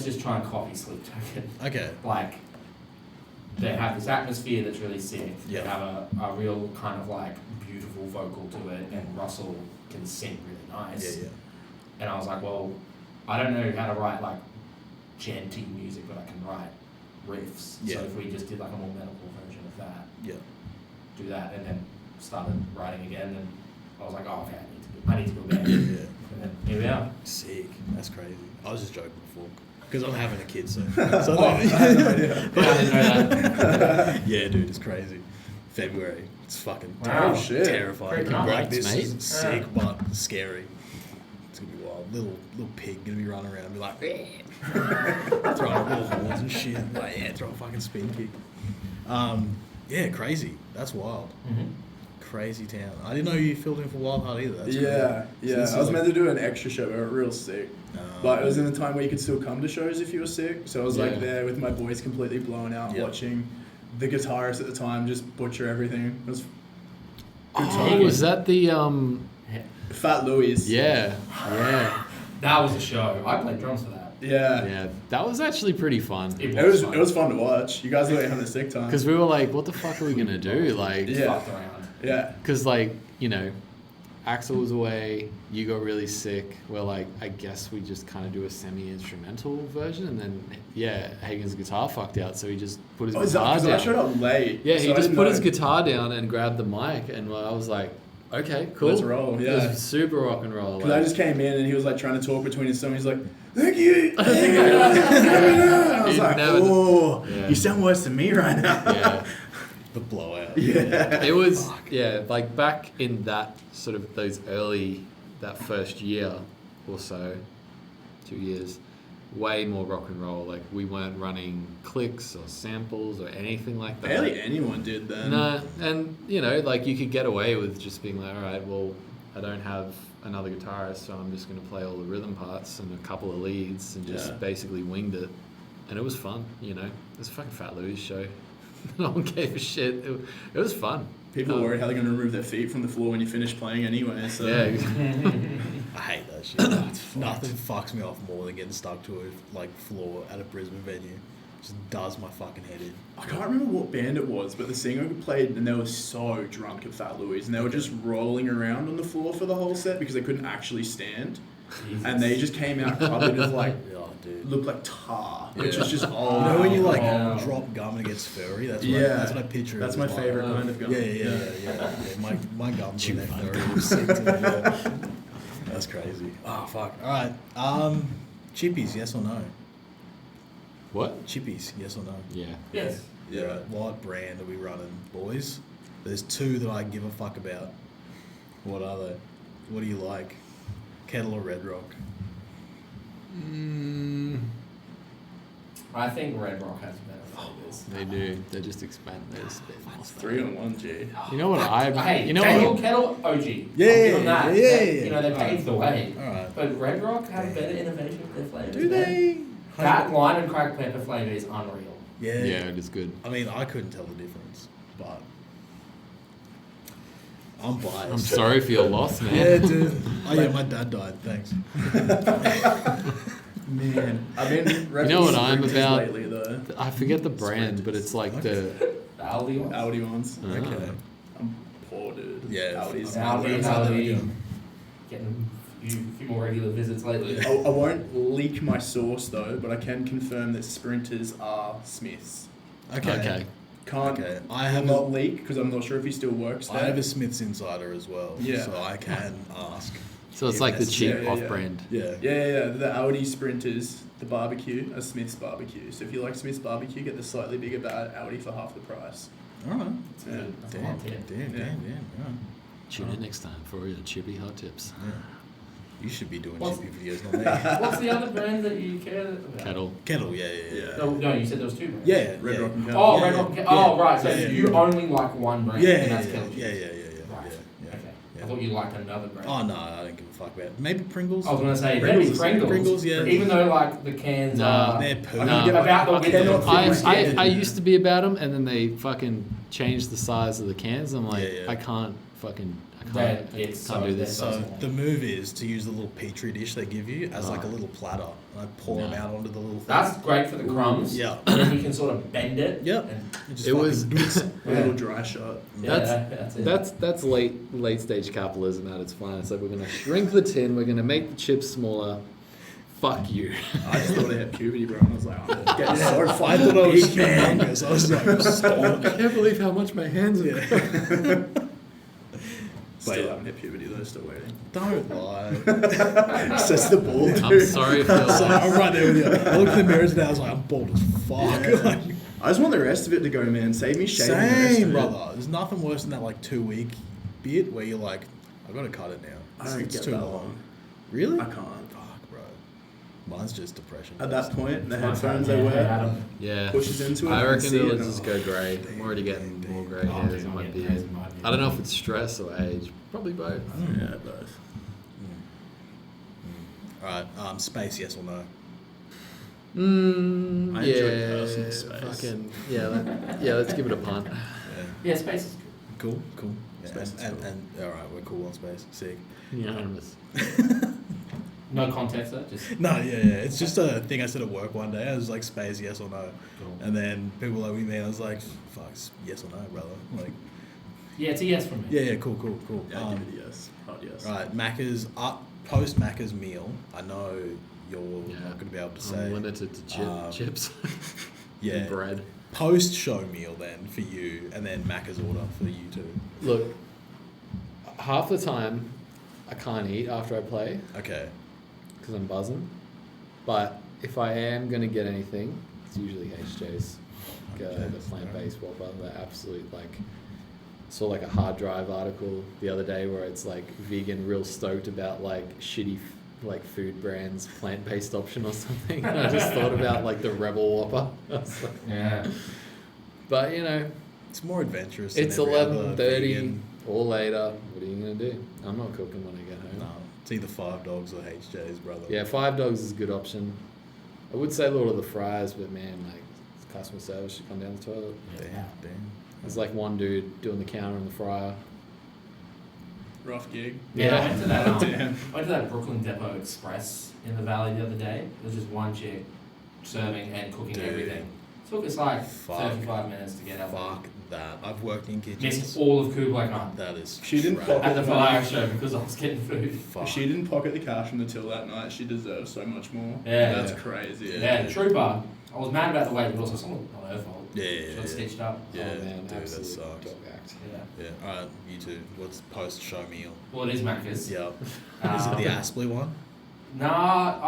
just try and copy Sleep Token. Okay. Like, they have this atmosphere that's really sick. Yeah. They have a real kind of like beautiful vocal to it, and Russell can sing really nice. Yeah. And I was like, well, I don't know how to write like genty music, but I can write riffs. Yeah. So if we just did like a more medical version of that, Yeah. do that, and then started writing again, and I was like, oh, okay, I need to do a band. Yeah. And then here we are. Sick. That's crazy. I was just joking before. Because I'm having a kid soon. Oh, So I had no idea. Yeah, I didn't know that. yeah, dude, it's crazy. February. It's fucking Wow. Oh, shit. terrifying. Creeping up, Like, thanks, this mate. is sick but scary. It's gonna be wild. Little pig gonna be running around and be like, throwing up little horns and shit. Like, yeah, throw a fucking spin kick. Yeah, crazy. That's wild. Mhm. Crazy town. I didn't know you filled in for Wildheart either. That's Yeah, cool. yeah. I was meant to do an extra show. We were real sick. to. But it was in the time where you could still come to shows if you were sick. So I was Yeah. like there with my voice completely blown out, Yeah. watching the guitarist at the time just butcher everything. It was Oh, was that the Fat Louis. Yeah. That was a show. I played drums for that. Yeah. Yeah. That was actually pretty fun. It It was fun. it was fun to watch. You guys were having a sick time. Because we were like, what the fuck are we gonna do? Like, Just Yeah. fucked around. Yeah. because like, you know, Axel was away, you got really sick. We're like, I guess we just kind of do a semi-instrumental version, and then yeah, Hagen's guitar fucked out, so he just put his Oh, is that guitar because down. I showed up late? Yeah, so he I just didn't put know. his guitar down and grabbed the mic, and I was like, okay, cool. Let's roll, It yeah. was super rock and roll. Because I like- just came in and he was like trying to talk between his songs. He's like, "Thank you, thank you." I was He like, never- "Oh, Yeah. you sound worse than me right now." yeah. The blowout. Yeah. It was, yeah, like back in that sort of that first year or so, 2 years, way more rock and roll. Like we weren't running clicks or samples or anything like that. Barely anyone did then. No, and you know, like you could get away with just being like, all right, well, I don't have another guitarist, so I'm just going to play all the rhythm parts and a couple of leads and just basically winged it. And it was fun, you know. It was a fucking Fat Louis show. No one gave a shit. It was fun. People worry how they're going to remove their feet from the floor when you finish playing anyway. So. Yeah. I hate that shit. Nothing fucks me off more than getting stuck to a like floor at a Brisbane venue. Just does my fucking head in. I can't remember what band it was, but the singer played and they were so drunk at Fat Louis and they were just rolling around on the floor for the whole set because they couldn't actually stand. Jesus. And they just came out covered with like, looked like tar, which is just all. You know when you like drop gum and it gets furry? That's what I picture. That's my favourite kind of gum. Yeah. My gums are furry. That's crazy. Oh fuck. All right. Chippies, yes or no? What? Chippies, yes or no? Yeah. Yes. Yeah. Right. What brand are we running, boys? There's two that I give a fuck about. What are they? What do you like? Kettle or Red Rock? I think Red Rock has better flavors. They do. They just expand. They just spit. 3-on-1, G. You know what I? Hey, you know Kettle OG. Yeah, I'll give them that. yeah. You know, they paved the way. All right. But Red Rock have better innovation with their flavors. Do they? That lime and cracked pepper flavor is unreal. Yeah. Yeah, it is good. I mean, I couldn't tell the difference, but I'm biased. I'm sorry for your loss, man. Yeah, dude. Oh yeah, my dad died. Thanks. Man, I've been You know what I'm Sprinters about? lately though. I forget the brand, but it's like the. Aldi one. Audi ones. Okay. I'm poor, dude. Yeah. Audi's Aldi. Getting a few more regular visits lately. I won't leak my source though, but I can confirm that Sprinters are Smiths. Okay. Can't. Okay. I have not leak because I'm not sure if he still works there. I have a Smith's Insider as well. Yeah. So I can ask. So it's if like the cheap necessary. off-brand. Yeah. Yeah. The Audi Sprinters, the barbecue, are Smith's barbecue. So if you like Smith's barbecue, get the slightly bigger Audi for half the price. All right. Yeah. Damn. Tune in next time for your chippy hot tips. Yeah. You should be doing What's- chippy videos, not me. What's the other brand that you care about? Kettle. Yeah. No, you said there was two brands. Yeah. Red Rock and Oh, Kettle. Red Rock. Oh, right. So Yeah. you only like one brand, and that's Kettle. Yeah. Right. Yeah. Okay. Yeah. I thought you liked another brand. Oh no, I don't give a fuck about it. Maybe Pringles. I was gonna say Pringles maybe is- Pringles. Pringles, yeah. Even though like the cans Nah, are They're poo. about the width they're of not the thick. I used to be about them, and then they fucking changed the size of the cans. I'm like, Yeah. I can't It's can't do this. so So small. the move is to use the little petri dish they give you as like a Right. little platter, and I pour them No. out onto the little thing. That's great for the crumbs. Yeah. And then you can sort of bend it. Yep. And You just It was- fucking A little dry shot. that's it. That's late stage capitalism at its finest. Like we're gonna shrink the tin, we're gonna make the chips smaller. Fuck you. I just thought I had puberty, bro. And I was like, I'm getting so I fine. thought I was Big man. humongous. I was like, stop. I can't believe how much my hands are. Still yeah. haven't hit puberty though. Still waiting. Don't lie. Says the ball, dude. I'm sorry for your So I'm loss. right there with you. I looked in the mirror today. I was like, I'm bald as fuck. Like, I just want the rest of it to go, man. Save me shaving the rest same, of it. brother. There's nothing worse than that like 2-week bit where you're like, I gotta cut it now. I don't It's get too that long. long. Really? I can't. Fuck, bro. Mine's just depression. At that point, the Mine's headphones like, I yeah, wear Adam. Yeah. pushes into it. I and reckon see it'll it. just go grey. I'm already getting more grey Oh, hairs dude, in I'm my getting beard. hairs in my beard. I don't know if it's stress or age. Probably both. Yeah, both. Alright, space, yes or no? I enjoy Yeah. personal space. Fucking yeah. Let's give it a punt. Yeah, space is good. Cool. Yeah, Space is and, cool. and alright, we're cool on space. Sick. Unanimous. No context though, just No, yeah. It's just a thing I said at work one day. I was like, space, yes or no? Cool. And then people were like, me, I was like, fuck, yes or no, brother? Like, yeah, it's a yes from me. yeah, cool. Yeah, I give it a yes. Hard yes. Right, Macca's, post Macca's meal, I know you're Yeah. not going to be able to I'm say. limited to chips. Yeah. And bread. Post show meal then for you, and then Macca's order for you too. Look, half the time I can't eat after I play Okay. because I'm buzzing. But if I am going to get anything, it's usually HJ's. The plant-based Whopper, the absolute saw like a hard drive article the other day where it's like vegan real stoked about like shitty like food brands plant-based option or something. I just thought about like the Rebel Whopper. I was like, Yeah. but you know, It's more adventurous. it's than every other 11:30 vegan. or later. What are you gonna do? I'm not cooking when I get home. No, it's either Five Dogs or HJ's, brother. Yeah, Five Dogs is a good option. I would say Lord of the Fries, but man, like customer service should come down the toilet. Damn. There's like one dude doing the counter and the fryer. Rough gig. Yeah, I went to that. Damn. Went to that Brooklyn Depot Express in the Valley the other day. There was just one chick serving and cooking Dude. everything. Took us like Fuck. 35 minutes to get out. Fuck that. I've worked in kitchens. Missed all of Kublai Khan That is. She didn't trash. pop at the fire show because I was getting food. Fuck. If she didn't pocket the cash from the till that night, she deserves so much more. Yeah. That's Yeah. crazy. Yeah, trooper. I was mad about the wait, but also someone not her fault. Yeah, She got stitched up. Yeah, Oh man, dude, that absolute sucks. dog act. Yeah. Yeah. Alright, you two. What's post-show meal? Well, it is Macca's. Yeah. Is it the Aspley one? Nah,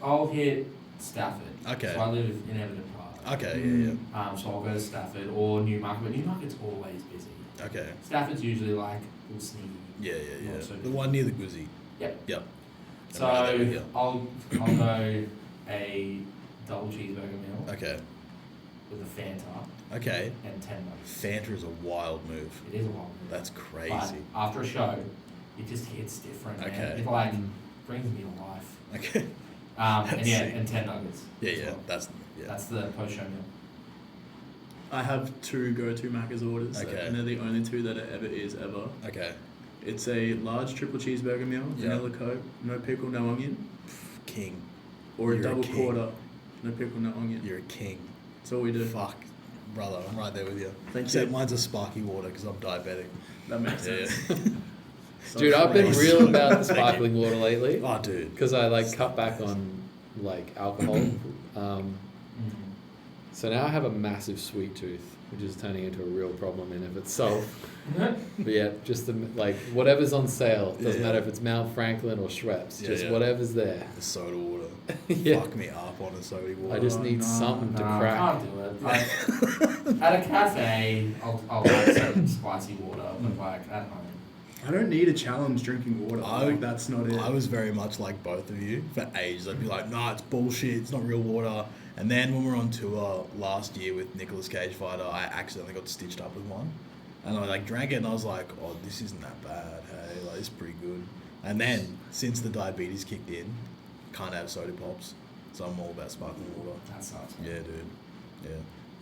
I'll hit Stafford. Okay. So I live in Everton Park. Okay, So I'll go to Stafford or Newmarket, but Newmarket's always busy. yeah. Okay. Stafford's usually like a little sneaky. Yeah. Not so The one near the Guzzi. Yep. Yep. So I'm right there with you. I'll go a double cheeseburger meal Okay. with a Fanta Okay. and 10 nuggets. Fanta is a wild move. It is a wild move. That's But crazy. after a show, it just hits different. Man. Okay. It like brings me to life. Okay. And That's yeah, sick. and 10 nuggets. Yeah, as yeah. well. That's the post show meal. I have two go-to Macca's orders, Okay. and they're the only two that it ever is ever. okay. It's a large triple cheeseburger meal, Yeah. vanilla Coke, no pickle, no onion, King. or a You're a double king. quarter, no pickle, no onion. You're a king. That's all we do. Fuck. Brother, I'm right there with you. Thank Except you. mine's a sparky water because I'm diabetic. That makes Yeah. sense. So Dude, I've been nice. real about the sparkling water lately Oh, dude. because I like cut back on like alcohol. So now I have a massive sweet tooth, which is turning into a real problem in of itself. But yeah, just like whatever's on sale. Doesn't Yeah. matter if it's Mount Franklin or Schweppes. Yeah, Just yeah. whatever's there. The soda water. Yeah. Fuck me up on a soda water. I just Oh, need no, something to I crack. can't do it. Like, at a cafe, I'll have some spicy water, but like at home. I don't need a challenge drinking water. I- Like that's not it. I was very much like both of you for ages. I'd be like, nah, it's bullshit. It's not real water. And then when we were on tour last year with Nicolas Cage Fighter, I accidentally got stitched up with one. And I like drank it and I was like, oh, this isn't that bad. Hey, like it's pretty good. And then since the diabetes kicked in, can't have soda pops. So I'm all about sparkling water. That sucks. Yeah, dude. Yeah.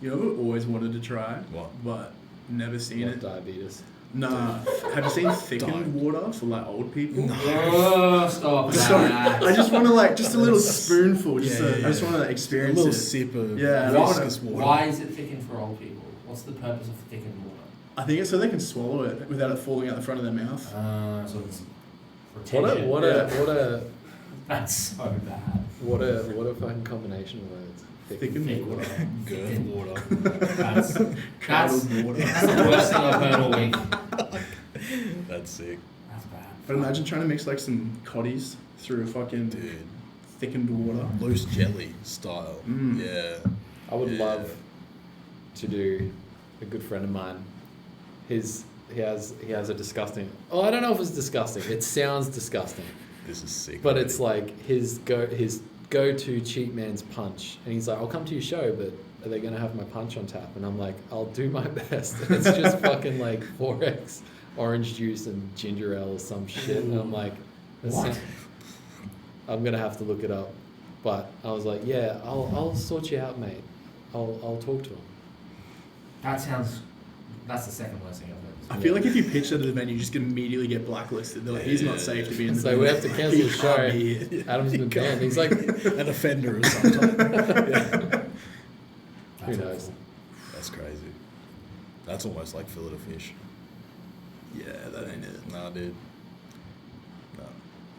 You know what I've always wanted to try? What? But never seen What, it. diabetes? Nah. Have you seen thickened Don't. water for like old people? No. Oh, stop Sorry, that. I just want to like just a little spoonful. Just Yeah, I yeah, just yeah. want to A experience little it. sip of Yeah, viscous water. Why is it thickened for old people? What's the purpose of thickened water? I think it's so they can swallow it without it falling out the front of their mouth. So it's What a retention. what a what a That's so bad. what a fucking combination of words. Thickened Thick water. water. Girth Thickened. water. That's Curdled water. That's the worst thing I've heard all week. That's sick. That's bad. But imagine trying to mix like some cotties through fucking Dude. thickened water. Loose jelly style. Mm. Yeah. I would Yeah. love to do. A good friend of mine, he has a disgusting. Oh, I don't know if it's disgusting. It sounds disgusting, This is sick. but already. it's like his go-to cheap man's punch, and he's like, "I'll come to your show, but are they gonna have my punch on tap?" And I'm like, "I'll do my best." And it's just fucking like 4x orange juice and ginger ale or some shit, and I'm like, "That What? sound- I'm gonna have to look it up, but I was like, "Yeah, I'll sort you out, mate. I'll talk to him." That's the second worst thing I've heard. I feel like if you pitch that at the venue, you just immediately get blacklisted. They're like, he's not safe to be in the So venue. we have to cancel He the show. can't be here. Adam's been banned. He's like, an offender or something. Yeah. who That's knows? awful. That's crazy. That's almost like fillet of fish. Yeah, that ain't it. Nah, dude. No.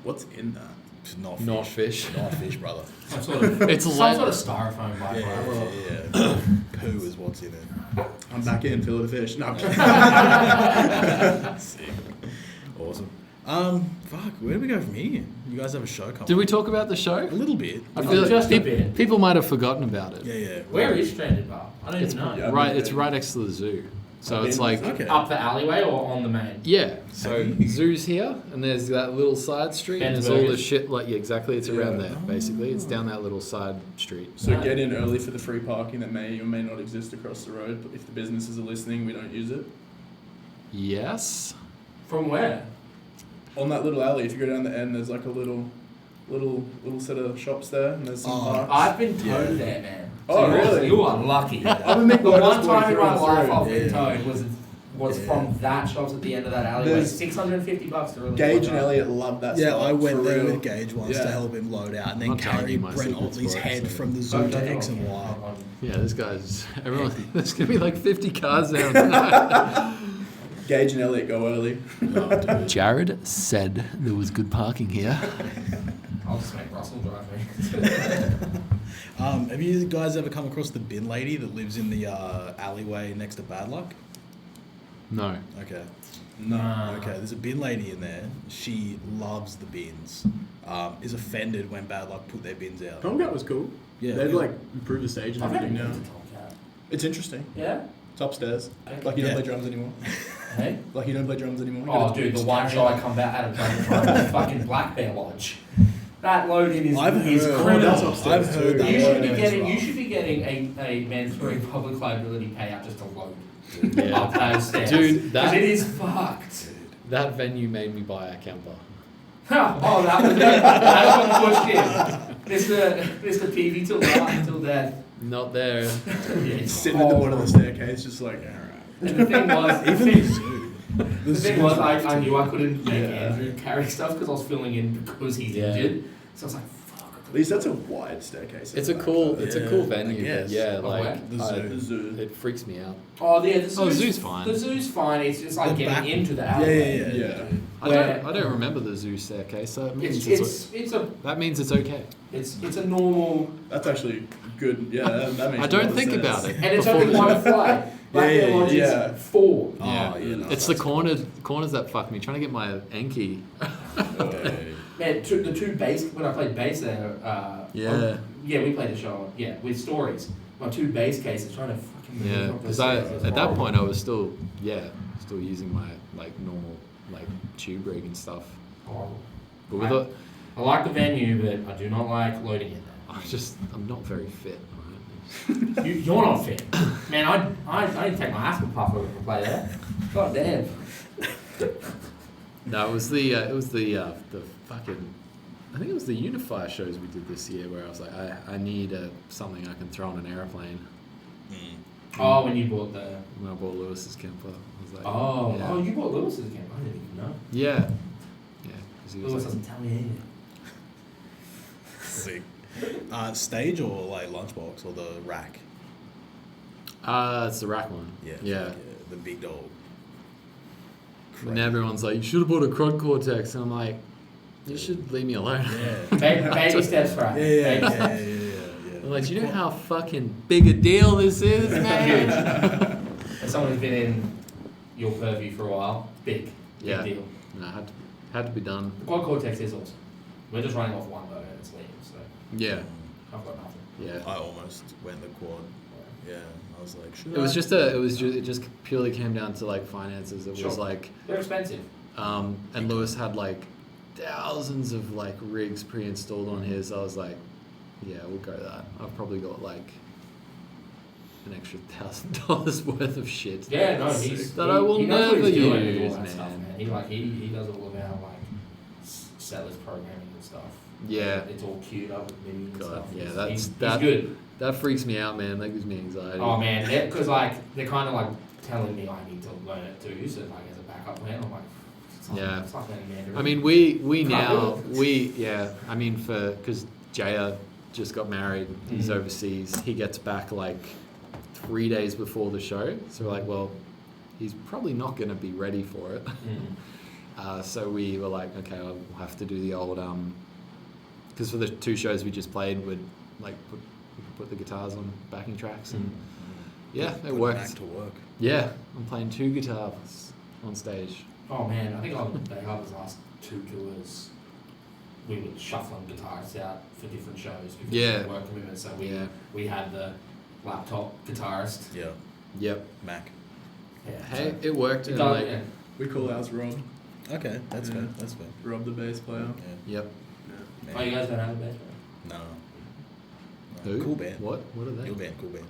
What's in that? It's not Not fish. fish. Not fish, brother. Some sort of It's some lead. sort of styrofoam Yeah, byproduct. yeah. Poo is what's in it. I'm back in, fillet of fish. No, I'm kidding. Sick. Awesome. Fuck, where do we go from here? You guys have a show coming? Did we talk about the show? A little bit. I Oh, feel like just a bit. people might have forgotten about it. Yeah, yeah. Where is Stranded Bar? I don't It's even know. Yeah. right. It's right next to the zoo. So it's like, Okay. Up the alleyway or on the main? yeah. So zoo's here, and there's that little side street, and there's all the shit. Like, yeah, exactly. It's around there, basically. It's down that little side street. So get in early for the free parking that may or may not exist across the road. But if the businesses are listening, we don't use it. Yes. From where? On that little alley, if you go down the end, there's like a little set of shops there, and there's some parks. I've been towed there, man. Oh, really? You are lucky. I'm a The one time in my life I've through. been towed was from that shops at the end of that alleyway. There's $650 to really Gage fuck and up. Elliot love that Yeah, stuff. I went for there real. with Gage once to help him load out, and then I'm not telling carry you my Brent secrets Otley's for it, head so- from the zoo to X and Y. Yeah, this guy's everyone. There's gonna be like 50 cars down tonight. Gage and Elliot go early. Jared said there was good parking here. I'll just make Russell drive me. Have you guys ever come across the bin lady that lives in the alleyway next to Bad Luck? No. Okay. No. Okay, there's a bin lady in there. She loves the bins. Is offended when Bad Luck put their bins out. Tomcat was cool. Yeah. They've like improved the stage and I've never everything been now. to Tomcat. It's interesting. Yeah? It's upstairs. Okay. Like you don't Yeah. play drums anymore. Hey? Like you don't play drums anymore. You Oh, gotta dude, the just one carry show on. I come back out of Tomcat was fucking Black Bear Lodge. That loading is I've is heard- criminal. that's upstairs I've heard too. that. You should be loading is getting rough. a mandatory public liability payout just to load Yeah. up those stairs. Dude, 'Cause that- it is fucked. That venue made me buy a camper. Oh, that was it. That's what pushed in. Mr. PV till death. Not there. Sitting at the bottom of the staircase, just like, alright. And the thing was, Even the zoo. the thing was, I knew I couldn't make Yeah. Andrew carry stuff because I was filling in because he's Yeah. injured. So I was like, fuck. At least that's a wide staircase. It's a cool. Yeah, It's a cool I venue. But guess. yeah, Oh, like the zoo. The zoo. it freaks me out. Oh, yeah, the zoo's, zoo's fine. The zoo's fine. It's just like The getting back- into the Yeah, alleyway. yeah, yeah. Yeah. I don't remember the zoo staircase. So that means That means it's okay. it's a normal, That's actually good. Yeah, that makes I a don't lot of think sense. about it. and it's before only the- one flight. Black Yeah, Bear Lodge yeah. is 4. Yeah, Oh, yeah, no, it's the that's corners that fuck me. Trying to get my Enki. Okay. Man, the two bass, when I played bass there, Yeah. yeah, we played a show, yeah, with stories. My 2 bass cases trying to fucking move Yeah, up because those stairs was at that horrible. point I was still using my like normal like tube rig and stuff. Horrible. But with I- it, I like the venue, but I do not like loading in I'm not very fit. there. You're not fit. Man, I didn't take my asthma puff over to play there. God damn. No, it was the fucking. I think it was the Unifier shows we did this year where I was like, I need something I can throw on an airplane. Oh, when you bought the... When I bought Lewis's camper, I was like, Oh, yeah. oh, you bought Lewis's game. I didn't even know. Yeah. Yeah. 'cause he was Lewis like- doesn't tell me anything. Sick. Stage or like lunchbox or the rack? It's the rack one. Yeah. Yeah. The big dog. And everyone's like, you should have bought a Crud Cortex. And I'm like, you should leave me alone. Yeah. Baby steps, right? Yeah, Baby yeah, steps. yeah. I'm like, do you know how fucking big a deal this is, man? As someone who's been in your purview for a while, big Yeah. deal. No, had to be done. The Quad Cortex is awesome. We're just running off one motor and it's leaving, so Yeah. I've got nothing. Yeah. I almost went the quad. Yeah. I was like, should It just purely came down to like finances. It Sure. was like, They're expensive. and Lewis had like thousands of like rigs pre-installed on his. I was like, yeah, we'll go that. I've probably got like an extra $1,000 worth of shit. Yeah, no, That I will he knows what never he's doing with all use, that stuff, man. man. He does all of our like settlers programming and stuff. Yeah. It's all queued up with MIDI and God, stuff. yeah, He's that good. That freaks me out, man. That gives me anxiety. Oh man, because like they're kind of like telling me I need to learn it too, so like as a backup plan, I'm like, it's not, Yeah. it's not learning Mandarin. I mean, we Can't now do it. I mean, because Jaya just got married, he's Mhm. overseas. He gets back like 3 days before the show, so we're like, well, he's probably not going to be ready for it. So we were like, okay, we'll have to do the old because for the 2 shows we just played, we'd like put the guitars on backing tracks, and yeah, Put it it worked. back to work. Yeah, I'm playing 2 guitars on stage. Oh man, I think on the Hub's last 2 tours, we were shuffling guitarists out for different shows because Yeah. of work commitments. So Yeah. we had the laptop guitarist. Yeah. Yep. Mac. Yeah. Hey, it worked. It And does, like, yeah. We call ours Rob. Okay, that's Yeah. fair. That's fair. Rob the bass player. Yeah. yep. Oh, you guys don't have a bass No. Who? Cool band. What? What are they? Cool band. Cool band.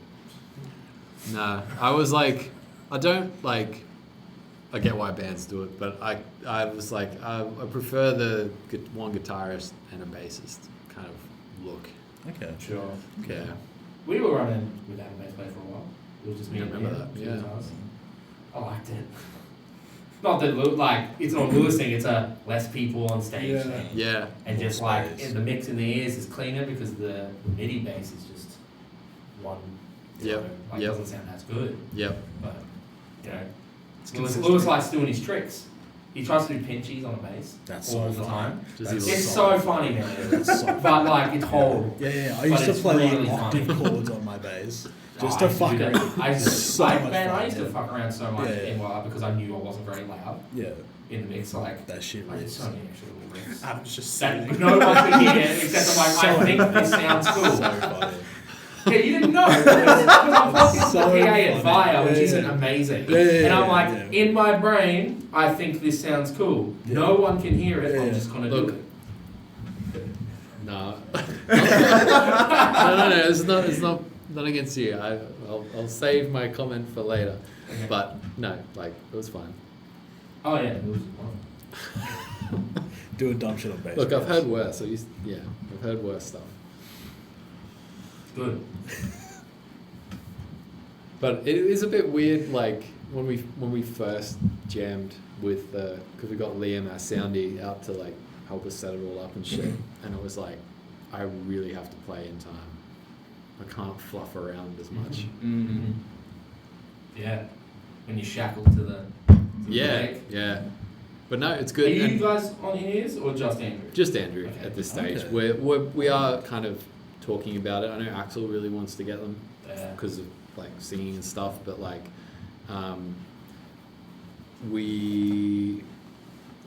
Nah, I was like, I don't like. I get why bands do it, but I was like, I prefer the one guitarist and a bassist kind of look. Okay. Sure. Okay. Yeah. We were running without a bass player for a while. It was just me I and remember him, that, two yeah. guitars. I liked it. Not that like it's not a Lewis thing. It's a less people on stage Yeah. thing. Yeah. And More just like space. in the mix in the ears is cleaner because the MIDI bass is just one. Yep. tone. Like Yep. doesn't sound as good, Yep. but you know, It's Lewis consistent. likes doing his tricks. He tries to do pinchies on a bass That's all so the funny. time. Does he That's look It's so so funny, man. That's so But like it's horrible. Yeah, I But used to it's play really like octave funny. chords on my bass just Oh, to fuck do that. around. I used to, So like, much man, fun, I used to yeah. fuck around so much Yeah. in NY because I knew I wasn't very loud Yeah, in the mix. So like, that shit I did rips. so many extra little riffs. I was just That sitting. no one could hear except I'm like, I So think this sounds cool. So funny. Yeah, you didn't know because I'm plugged into So the PA at funny. Via, which Yeah, isn't yeah. amazing. Yeah, yeah, and I'm yeah, like, yeah. in my brain, I think this sounds cool. Yeah. No one can hear it. Yeah, I'm yeah. just gonna Look. do it. No. no. It's not against you. I'll save my comment for later. Okay. But no, like it was fine. Oh yeah, it was fun. Doing dumb shit on bass. Look, I've riffs. heard worse. I've heard worse stuff. Good. But it is a bit weird, like when we first jammed with because we got Liam, our soundy, out to like help us set it all up and shit, and it was like, I really have to play in time. I can't fluff around as much. Mm-hmm. Yeah. When you're shackled to the leg. Yeah. But no, it's Are good. you And guys on in-ears or just Andrew? just Andrew Okay. at this stage. Okay. We are kind of talking about it. I know Axel really wants to get them Yeah. because of like singing and stuff, but like we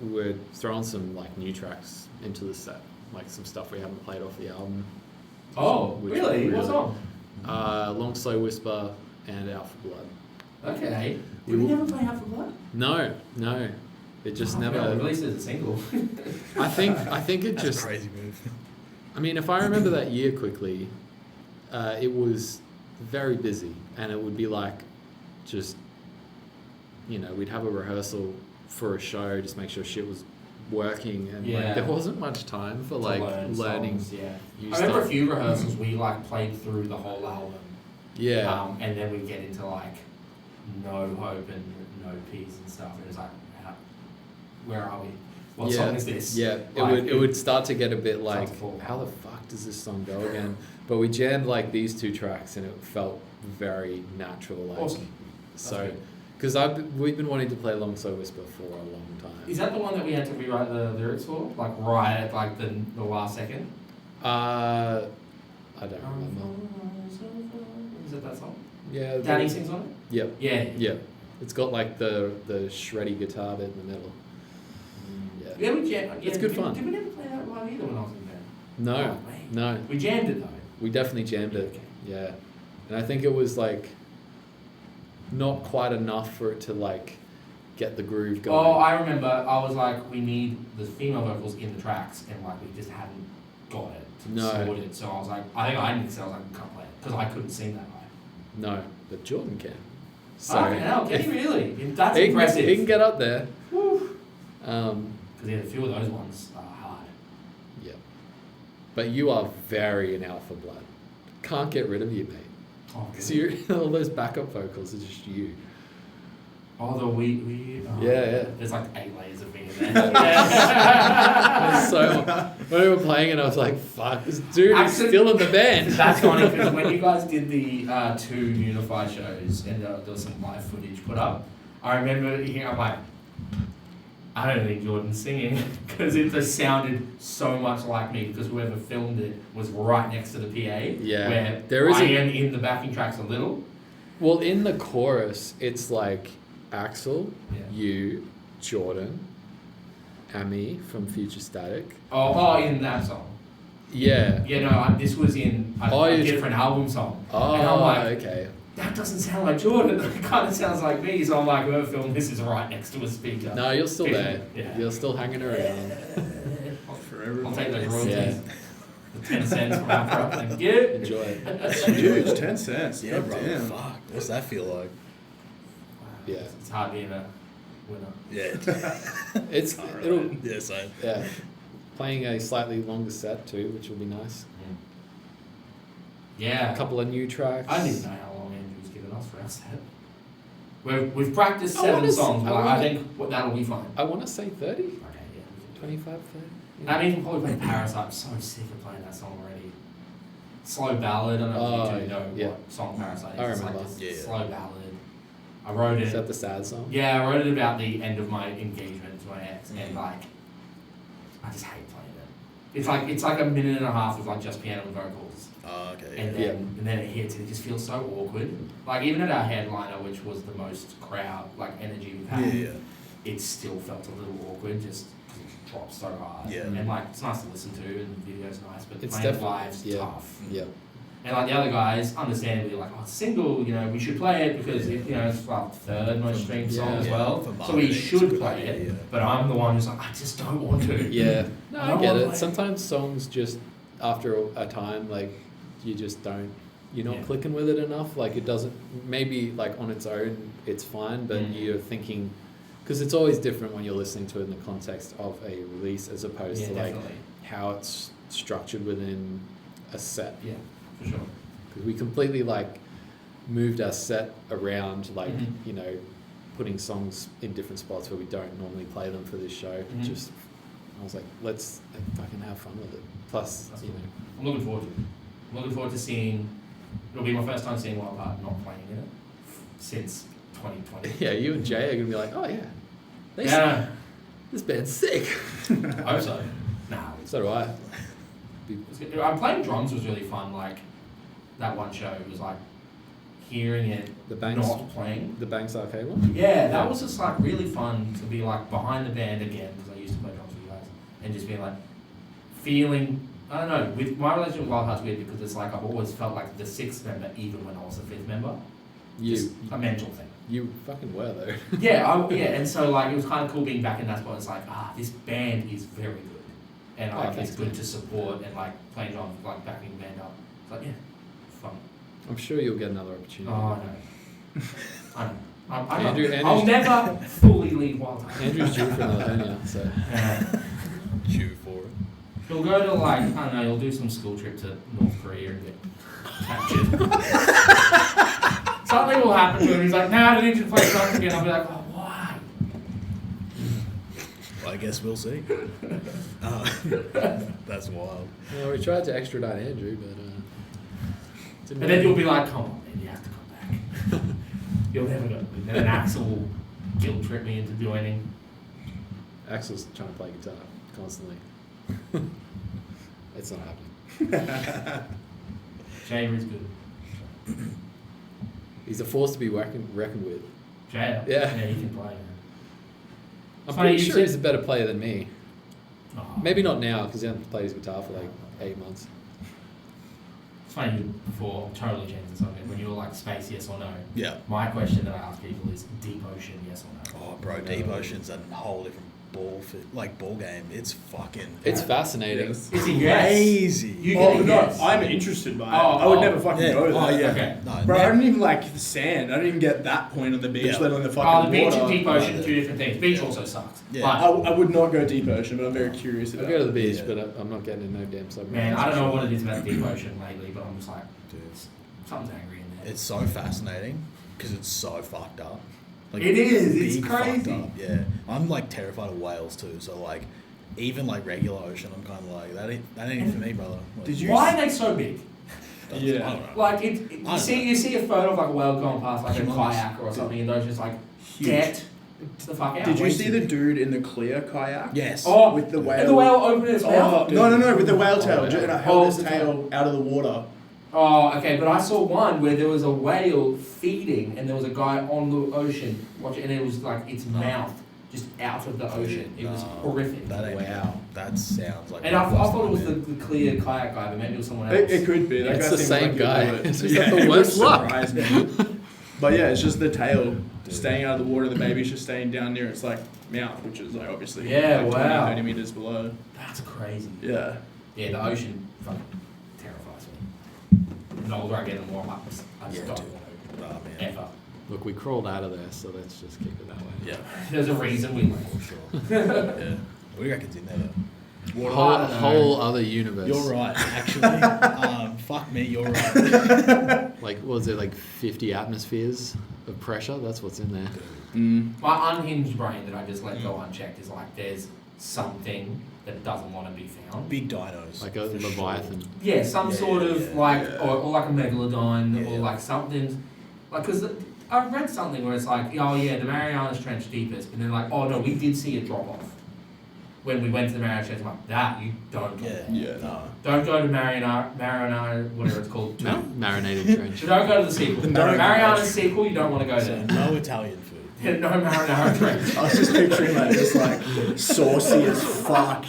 were throwing some like new tracks into the set, like some stuff we haven't played off the album. Oh, Which really? really- What's on? Long Slow Whisper and Out for Blood. Okay. We Did we will- never play Out for Blood? No, it just Oh, never. no, at least as a single. I think it That's just. a crazy move. I mean, if I remember that year quickly, it was very busy, and it would be like, just, we'd have a rehearsal for a show, just make sure shit was working, and Yeah. like there wasn't much time for To like learn learning songs, yeah. new I remember a stuff. few rehearsals we like played through the whole album. Yeah, And then we get into like No Hope and No Peace and stuff, and it's like, where are we? What yeah, song is this? yeah. Like, It would start to get a bit like, to fall how the apart. fuck does this song go again? But we jammed like these two tracks, and it felt very natural. Like, Awesome. so. That's good. Because we've been wanting to play Long Slow Whisper for a long time. Is that the one that we had to rewrite the lyrics for? Like right at like the last second? I don't remember. Is it that song? Yeah. Danny sings on it? Yep. Yeah. Yeah. It's got like the shreddy guitar bit in the middle. Yeah. Yeah, we jammed. It's good fun. Did we never play that live either when I was in there? No. Oh, man. No. We jammed it though. We definitely jammed it. Okay. Yeah. And I think it was like not quite enough for it to like get the groove going. Oh, I remember. I was like, we need the female vocals in the tracks, and like we just hadn't got it No. sorted. So I was like, I think I mixed it. I was like, I can't play it because I couldn't sing that high. No, but Jordan can. So Fucking hell, can he really? That's he can, impressive. he can get up there. Because Um, yeah, a few of those ones are hard. yeah. But you are very in Alpha Blood. Can't get rid of you, mate. Oh, Because you all those backup vocals are just you. oh, the we. Oh, Yeah. There's like 8 layers of me in there. Yeah. So when we were playing it, I was like, "Fuck, this dude is Actually- still in the band." That's funny because when you guys did the 2 Unify shows and there was some live footage put up, I remember hearing, I'm like, I don't think Jordan's singing because it just sounded so much like me because whoever filmed it was right next to the PA. Yeah. Where There is I a- am in the backing tracks a little. Well, in the chorus, it's like Axel, Yeah. you, Jordan, Amy from Future Static. Oh, in that song. Yeah. Yeah, no, this was in a Oh, you're different album song. Oh, And I'm like, okay. that doesn't sound like Jordan. It kind of sounds like me. So I'm like, whoever filmed this is right next to a speaker. No, you're still there. Yeah. You're still hanging around. Forever. I'll take those royalties. Yeah. The 10 cents from our prop. Thank you. Enjoy it. Huge, 10 cents. Yeah, God bro. damn. Fuck. What's that feel like? Yeah. It's hard being a winner. Yeah. It's Alright. it'll Yeah, same. yeah. Playing a slightly longer set too, which will be nice. Yeah. A couple of new tracks. I didn't know how long Andrew's given us for our set. We've practiced I 7 wanna s- songs, but I I wanna- think that'll be fine. I want to say 30, Okay, yeah. 25, 30. I mean, you can probably play Parasite. I'm so sick of playing that song already. Slow ballad. I don't know if you do know yeah. what song Parasite is. I It's remember. like this Yeah. slow ballad. I wrote Is it. that the sad song? Yeah, I wrote it about the end of my engagement to my ex, and like, I just hate playing it. It's like a minute and a half of like just piano and vocals, Oh, okay. and Yeah. then it hits, and it just feels so awkward. Like even at our headliner, which was the most crowd like energy we've had, Yeah. it still felt a little awkward just because it drops so hard. Yeah. And like it's nice to listen to, and the video's nice, but It's playing definitely- live's yeah. tough. Yeah. And like the other guys, understandably, like, oh, it's single, you know, we should play it because it, you know, it's like the third most streamed song Yeah. as Yeah, well. for So we marketing, it's a should good play idea, it. yeah. But I'm the one who's like, I just don't want to. Yeah. No, I I get wanna it. play- Sometimes songs just after a time, like you just don't. You're not Yeah. clicking with it enough. Like it doesn't. Maybe like on its own, it's fine, but Mm. you're thinking. Because it's always different when you're listening to it in the context of a release as opposed Yeah, to like definitely. how it's structured within a set. Yeah, for sure. Because we completely like moved our set around, like Mhm. you know, putting songs in different spots where we don't normally play them for this show. Mhm. Just, I was like, let's fucking have fun with it. Plus, That's you cool. know, I'm looking forward to it. I'm looking forward to seeing, it'll be my first time seeing Wildheart not playing in it since 2020. yeah, you and Jay are gonna be like, oh yeah, Yeah, this band's sick. I hope so. Nah, So do I. it's good. I'm playing drums was really fun. Like that one show was like hearing it The Banks, not playing. the Banks Arcade one. Yeah, that was just like really fun to be like behind the band again because I used to play drums with you guys and just being like feeling. I don't know. With my relationship with Wildheart's weird because it's like I've always felt like the 6th member even when I was the 5th member. Just a mental thing. You fucking were though. Yeah, and so like it was kind of cool being back in that spot. It's like this band is very good, and Oh, like thanks, it's good man. to support and like playing drums, like backing the band up. It's like fun. I'm sure you'll get another opportunity. Oh, I know. I'm Andrew- not, I'll never fully leave Wildheart. Andrew's due for another hernia, so Yeah. Chew for it. He'll go to like, I don't know, he'll do some school trip to North Korea and get captured. Something will happen to him. He's like, nah, I need you to play drums again. I'll be like, oh, why? Well, I guess we'll see. That's wild. well, we tried to extradite Andrew, but didn't And then work. you'll be like, come on, man, you have to come back. You'll never go. And then Axel will guilt trip me into joining. Axel's trying to play guitar constantly. It's not happening. Jay is good. He's a force to be reckoned with. Jay, Yeah. he can play, man. I'm Funny pretty you sure said- he's a better player than me. Oh. Maybe not now because he hasn't played his guitar for like 8 months. It's funny before, totally changing the subject, when you were like space, yes or no. Yeah. My question that I ask people is deep ocean, yes or no. Oh, bro, Deep Ocean's a whole different ball game. It's fucking. It's fascinating. Yes. It's a yes. crazy. You Oh, get a no, yes. I'm interested by it. Oh, I would oh, never fucking Yeah. go there. Oh, yeah. Okay. No, Bro, I never. don't even like the sand. I don't even get that point on the beach, Yeah. let alone the Oh, fucking the beach water. and deep ocean, Yeah. two different things. Beach Yeah. also sucks. Yeah. I would not go deep ocean, but I'm very curious I about go to it. the beach, Yeah. but I'm not getting in no damn submarine. Man, I don't know what it is about deep ocean lately, but I'm just like, Dude, something's angry in there. it's so fascinating because it's so fucked up. Like, It is, it's big fucked crazy. up, yeah, I'm like terrified of whales too. So like, even like regular ocean, I'm kind of like that ain't for me, brother. Like, Did you Why are they so big? that's- Yeah. I don't know. Like, I you don't see a photo of like a whale going past like a Humongous. kayak or something, and those just like, Huge. get the fuck out. Did you Way see too the big. dude in the clear kayak? Yes. Oh, With the whale. and the whale opened its Oh, mouth? no, with the whale tail. Oh, yeah. And I held Oh, his the tail out of the water. Oh, okay, but I saw one where there was a whale feeding and there was a guy on the ocean watching, and it was like its mouth just out of the ocean. It was No. horrific. That ain't Wow. That sounds like. And I thought it was the clear kayak guy, but maybe it was someone else. It could be. That It's guy the seems same like he'll guy. do it. It's just Yeah, got the it would worst luck. surprise me. But yeah, it's just the tail staying out of the water. The baby's just staying down near its like mouth, which is like obviously Yeah, like wow. 20, 30 meters below. That's crazy. Yeah. Yeah, the ocean fucking terrifies me. The older I get, the more I just Yeah, don't dude. want Oh, to man. ever. Look, we crawled out of there, so let's just keep it that way. Yeah. There's a reason we left. For sure. Yeah. What do you reckon's in there though? Whole other universe. You're right, actually. Fuck me, you're right. Like, what was it, like 50 atmospheres of pressure? That's what's in there. My unhinged brain that I just let go unchecked is like, there's something that doesn't want to be found. Big dinos. Like a for leviathan. Sure. Yeah, some Yeah, sort yeah, of yeah. like, Yeah. or like a megalodon, Yeah. or like something, like, because I've read something where it's like, oh yeah, the Marianas Trench deepest, and then like, oh no, we did see a drop off when we went to the Marianas Trench. I'm like, that you don't go Yeah. there. Yeah. No. Don't go to Mariana, whatever it's called. No, marinated trench. So don't go to the sequel. The Mariana's Marianas. sequel, you don't want to go So there. no Italian food. Yeah, no Marinara Trench. I was just picturing like just like saucy as fuck.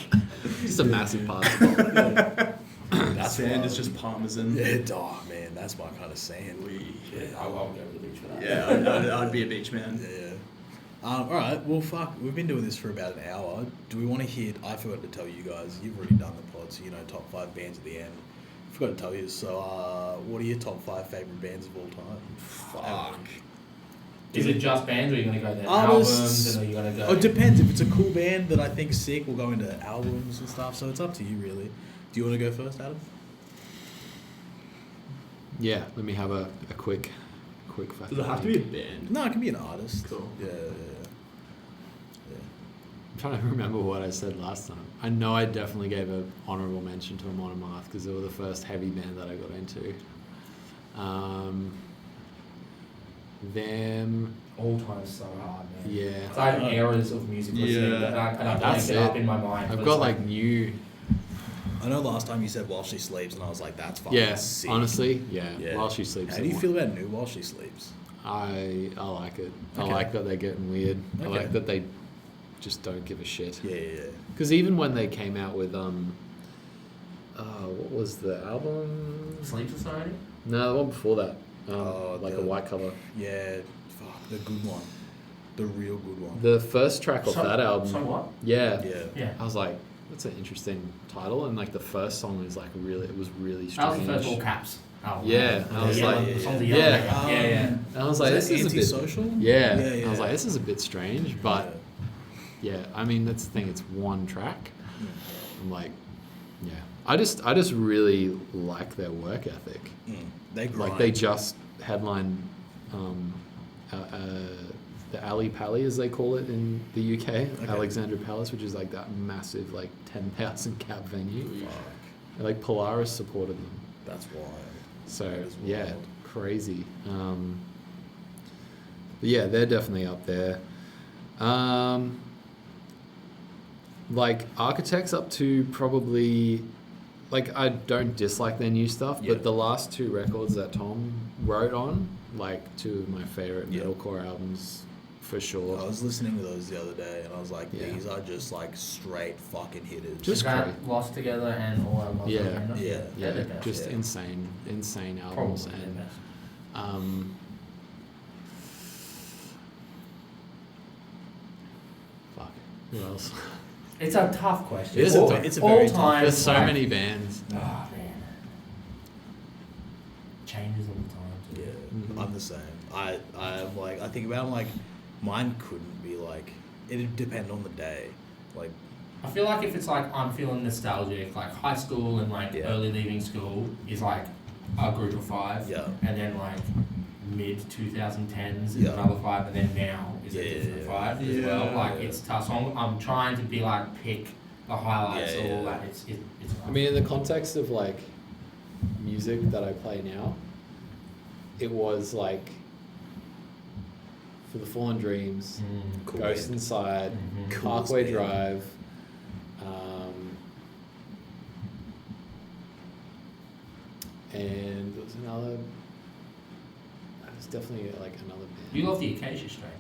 Just a massive pasta. That's Sand wild. is just parmesan. Yeah, oh man, that's my kind of sand. Yeah, I'll go to the beach for that. Yeah, I'd be a beach man. Yeah. Alright, well fuck, we've been doing this for about an hour. Do we want to hit, I forgot to tell you guys, you've already done the pod, so you know top 5 bands at the end. Forgot to tell you, so what are your top 5 favourite bands of all time? Fuck. Is it just bands, or are you going to go there Artists. albums, and are you going to go... Oh, it depends. If it's a cool band that I think is sick, we'll go into albums and stuff, so it's up to you really. Do you want to go first, Adam? Yeah, let me have a quick fact. Does it have to be a band? No, it can be an artist. Cool. Yeah. I'm trying to remember what I said last time. I know I definitely gave an honourable mention to Amon Amarth because they were the first heavy band that I got into. Them, All time so hard, man. yeah. So I have eras of music listening, Yeah. and I That's blank it up it. in my mind. I've but got it's like new, I know last time you said While She Sleeps, and I was like, that's fucking yeah. sick. Honestly, yeah. Yeah. While she sleeps. How do you feel about new While She Sleeps? I like it. Okay. I like that they're getting weird. I Okay. like that they just don't give a shit. Yeah. Because even when they came out with what was the album? Sleep Society? No, the one before that. Like the- a white cover. Yeah, fuck, the good one. The real good one. The first track off that album. So what? Yeah. Yeah. I was like, that's an interesting title, and like the first song was like really, it was really That was strange. the first all caps. Oh, Yeah, wow. I was Yellow- like- the song's a yeah. yellow record. Yeah. And I was like, Is this that is a bit. antisocial? Yeah. Yeah. I was like, this is a bit strange, but yeah. I mean, that's the thing. It's one track. I'm like, yeah. I just really like their work ethic. They grind. Like they just headlined the Alley Pally, as they call it in the UK, Alexandra Palace, which is like that massive like 10,000 cap venue. Fuck, And, like Polaris supported them. that's wild. So That is yeah, wild. crazy. But yeah, they're definitely up there. Like Architects up to probably, like I don't dislike their new stuff, Yeah. but the last 2 records that Tom wrote on, like 2 of my favorite Yeah. metalcore albums for sure. I was listening to those the other day, and I was like, Yeah. these are just like straight fucking hitters. Just Is that crazy. Lost Together and All I Love Yeah. Together? Yeah. Yeah, They're the best. just yeah. insane albums. Probably the And best. fuck, who else? It's a tough question. It is a all, tough- it's a all very tough- time. There's so like- many bands. Oh man. Changes all the time. Yeah, Mhm. I'm the same. I'm like, I think about it, like, mine couldn't be like, it'd depend on the day. Like, I feel like if it's like I'm feeling nostalgic, like high school and like Yeah. early leaving school is like a group of 5, Yeah. and then like mid 2010s is Yeah. another 5, and then now is a Yeah, different yeah, 5 as yeah. well. Like it's tough. So I'm trying to be like pick the highlights Yeah, of all yeah. that. It's rough. I mean, in the context of like music that I play now, it was like For the Fallen Dreams, cool Ghost band. Inside, Mhm. Coolest Parkway band. Drive, and there was another. There's definitely like another band. You love the Acacia Strain,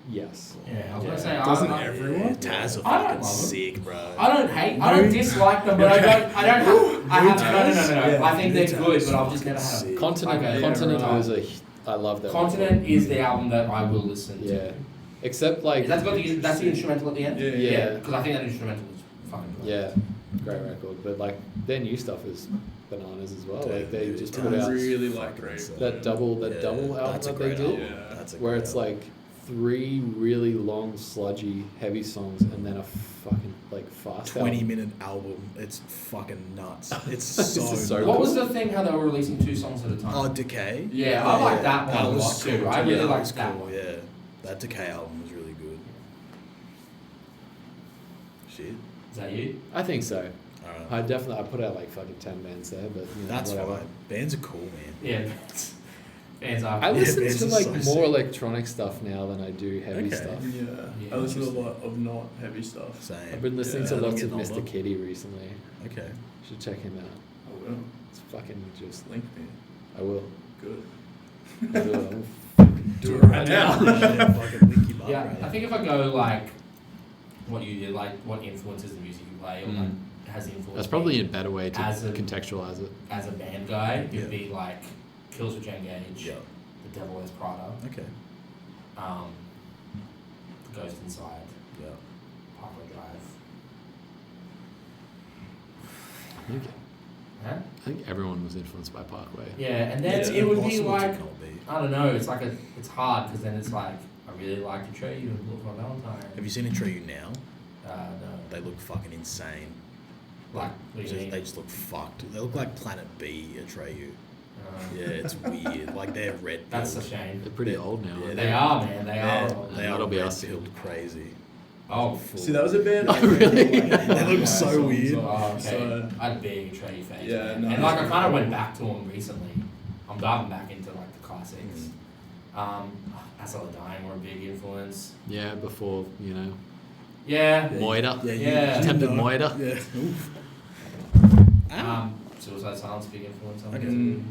don't Yes. Yeah, I was gonna say Doesn't I, everyone? Yeah, Taz are I don't fucking love sick, bro. I don't dislike them, but I don't have. No. Yeah. I think they're Taz good, but I've just fucking never had them. sick. Continent. Okay, Continent yeah, was I love that. Continent is the album that I will listen to. Yeah. Except like. That's the instrumental at the end. Yeah. Because I think that instrumental is fucking good. Yeah. Great record, but like their new stuff is bananas as well. Dude, Like they dude, just Taz put I out really like fucking Great. sick. that double Yeah, album that's a that they great did, album. Yeah. That's a where great it's album. like 3 really long, sludgy, heavy songs, and then a fucking like fast 20-minute album. It's fucking nuts. It's This so. is so good. What was the thing how they were releasing 2 songs at a time? Oh, Decay. Yeah, I like that one a lot too. I really that liked was that cool, one. Yeah, that Decay album was really good. Shit. Is that you? I think so. Alright. I put out like fucking 10 bands there, but you know, That's whatever. fine. Bands are cool, man. Yeah. Fans are. I listen bands to are like so more sick. electronic stuff now than I do heavy Okay. stuff. Yeah. Yeah, I listen to a lot of not heavy stuff. Same. I've been listening Yeah, to I'm lots of getting Mr. older. Kitty recently. Okay. Should check him out. I will. It's fucking just. Link me. I will. Good. I will. Do it right now. Yeah, fucking link him up, Yeah, right? I think if I go like what you did, like what influences the music you play, or like has influenced. That's probably me a better way to As a- contextualize it. as a band guy, Yeah. it'd be like Kills with Jane Gage, Yeah. The Devil Wears Prada, Okay. The Ghost Inside, Yeah. Parkway Drive. Huh? I think everyone was influenced by Parkway. Yeah, and then It's it would be impossible to like not be. I don't know. It's like it's hard because then it's like I really like to show you and look for Valentine. Have you seen Intrude now? No. They look fucking insane. Like, what do you mean? They just look fucked. They look like Planet B Atreyu. Uh, Yeah, it's weird. Like they're red. That's a shame. They're pretty old now. Yeah, aren't They are, man. They are. They That'll are be red us soon. pilled crazy. Oh, Full. See, that was a band. Oh, really? They look so weird. Oh, okay. So- I had a big Atreyu phase. Yeah, man. no, and like I it's kind of cool. went back to them recently. I'm diving back into like the classics. As I Was Dying were a big influence. Yeah, before, you know, Yeah. Moida. Yeah. Attempted Moida. Yeah. Oof. Suicide Silence, big influence on Okay. me.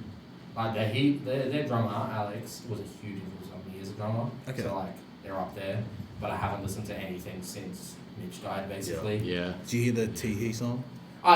Like their drummer Alex was a huge influence on me as a drummer. Okay. So like they're up there, but I haven't listened to anything since Mitch died, basically. Yeah. Did you hear the Teehee song?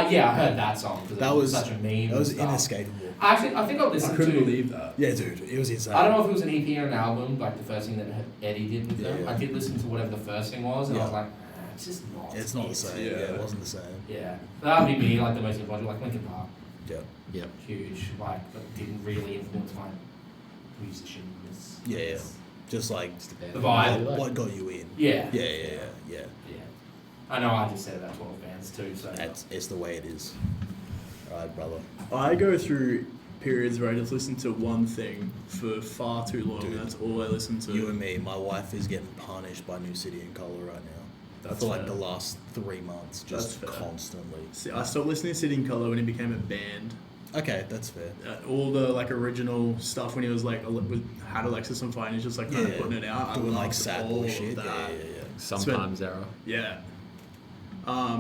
Yeah, I heard that song because That it was was such a meme. That was and stuff. inescapable. Actually, I think I I listened couldn't to. believe that. Yeah, dude, it was insane. I don't know if it was an EP or an album, like the first thing that Eddie did with them. Yeah. I did listen to whatever the first thing was, and I was Yeah. like, it's just not. It's not the same. Yeah, Yeah. it wasn't the same. Yeah, that would be me, like the most influential, like Linkin Park, Yeah. Yep. huge, like, but didn't really influence my musicians. Yeah. Just like The vibe. what got you in? Yeah. Yeah. Yeah. I know I just said about 12 bands too, so. It's the way it is. Alright, brother. I go through periods where I just listen to one thing for far too long. Dude, That's all I listen to. You and me, my wife is getting punished by New City and Colour right now. That's for like fair. the last 3 months, just That's fair. constantly. See, I stopped listening to City in Colour when he became a band. Okay, that's fair. All the like original stuff when he was like had Alexis on fire and he's just like kind of putting it out. I doing like loved sad all of bullshit. Yeah, that. yeah. Sometimes error. Yeah.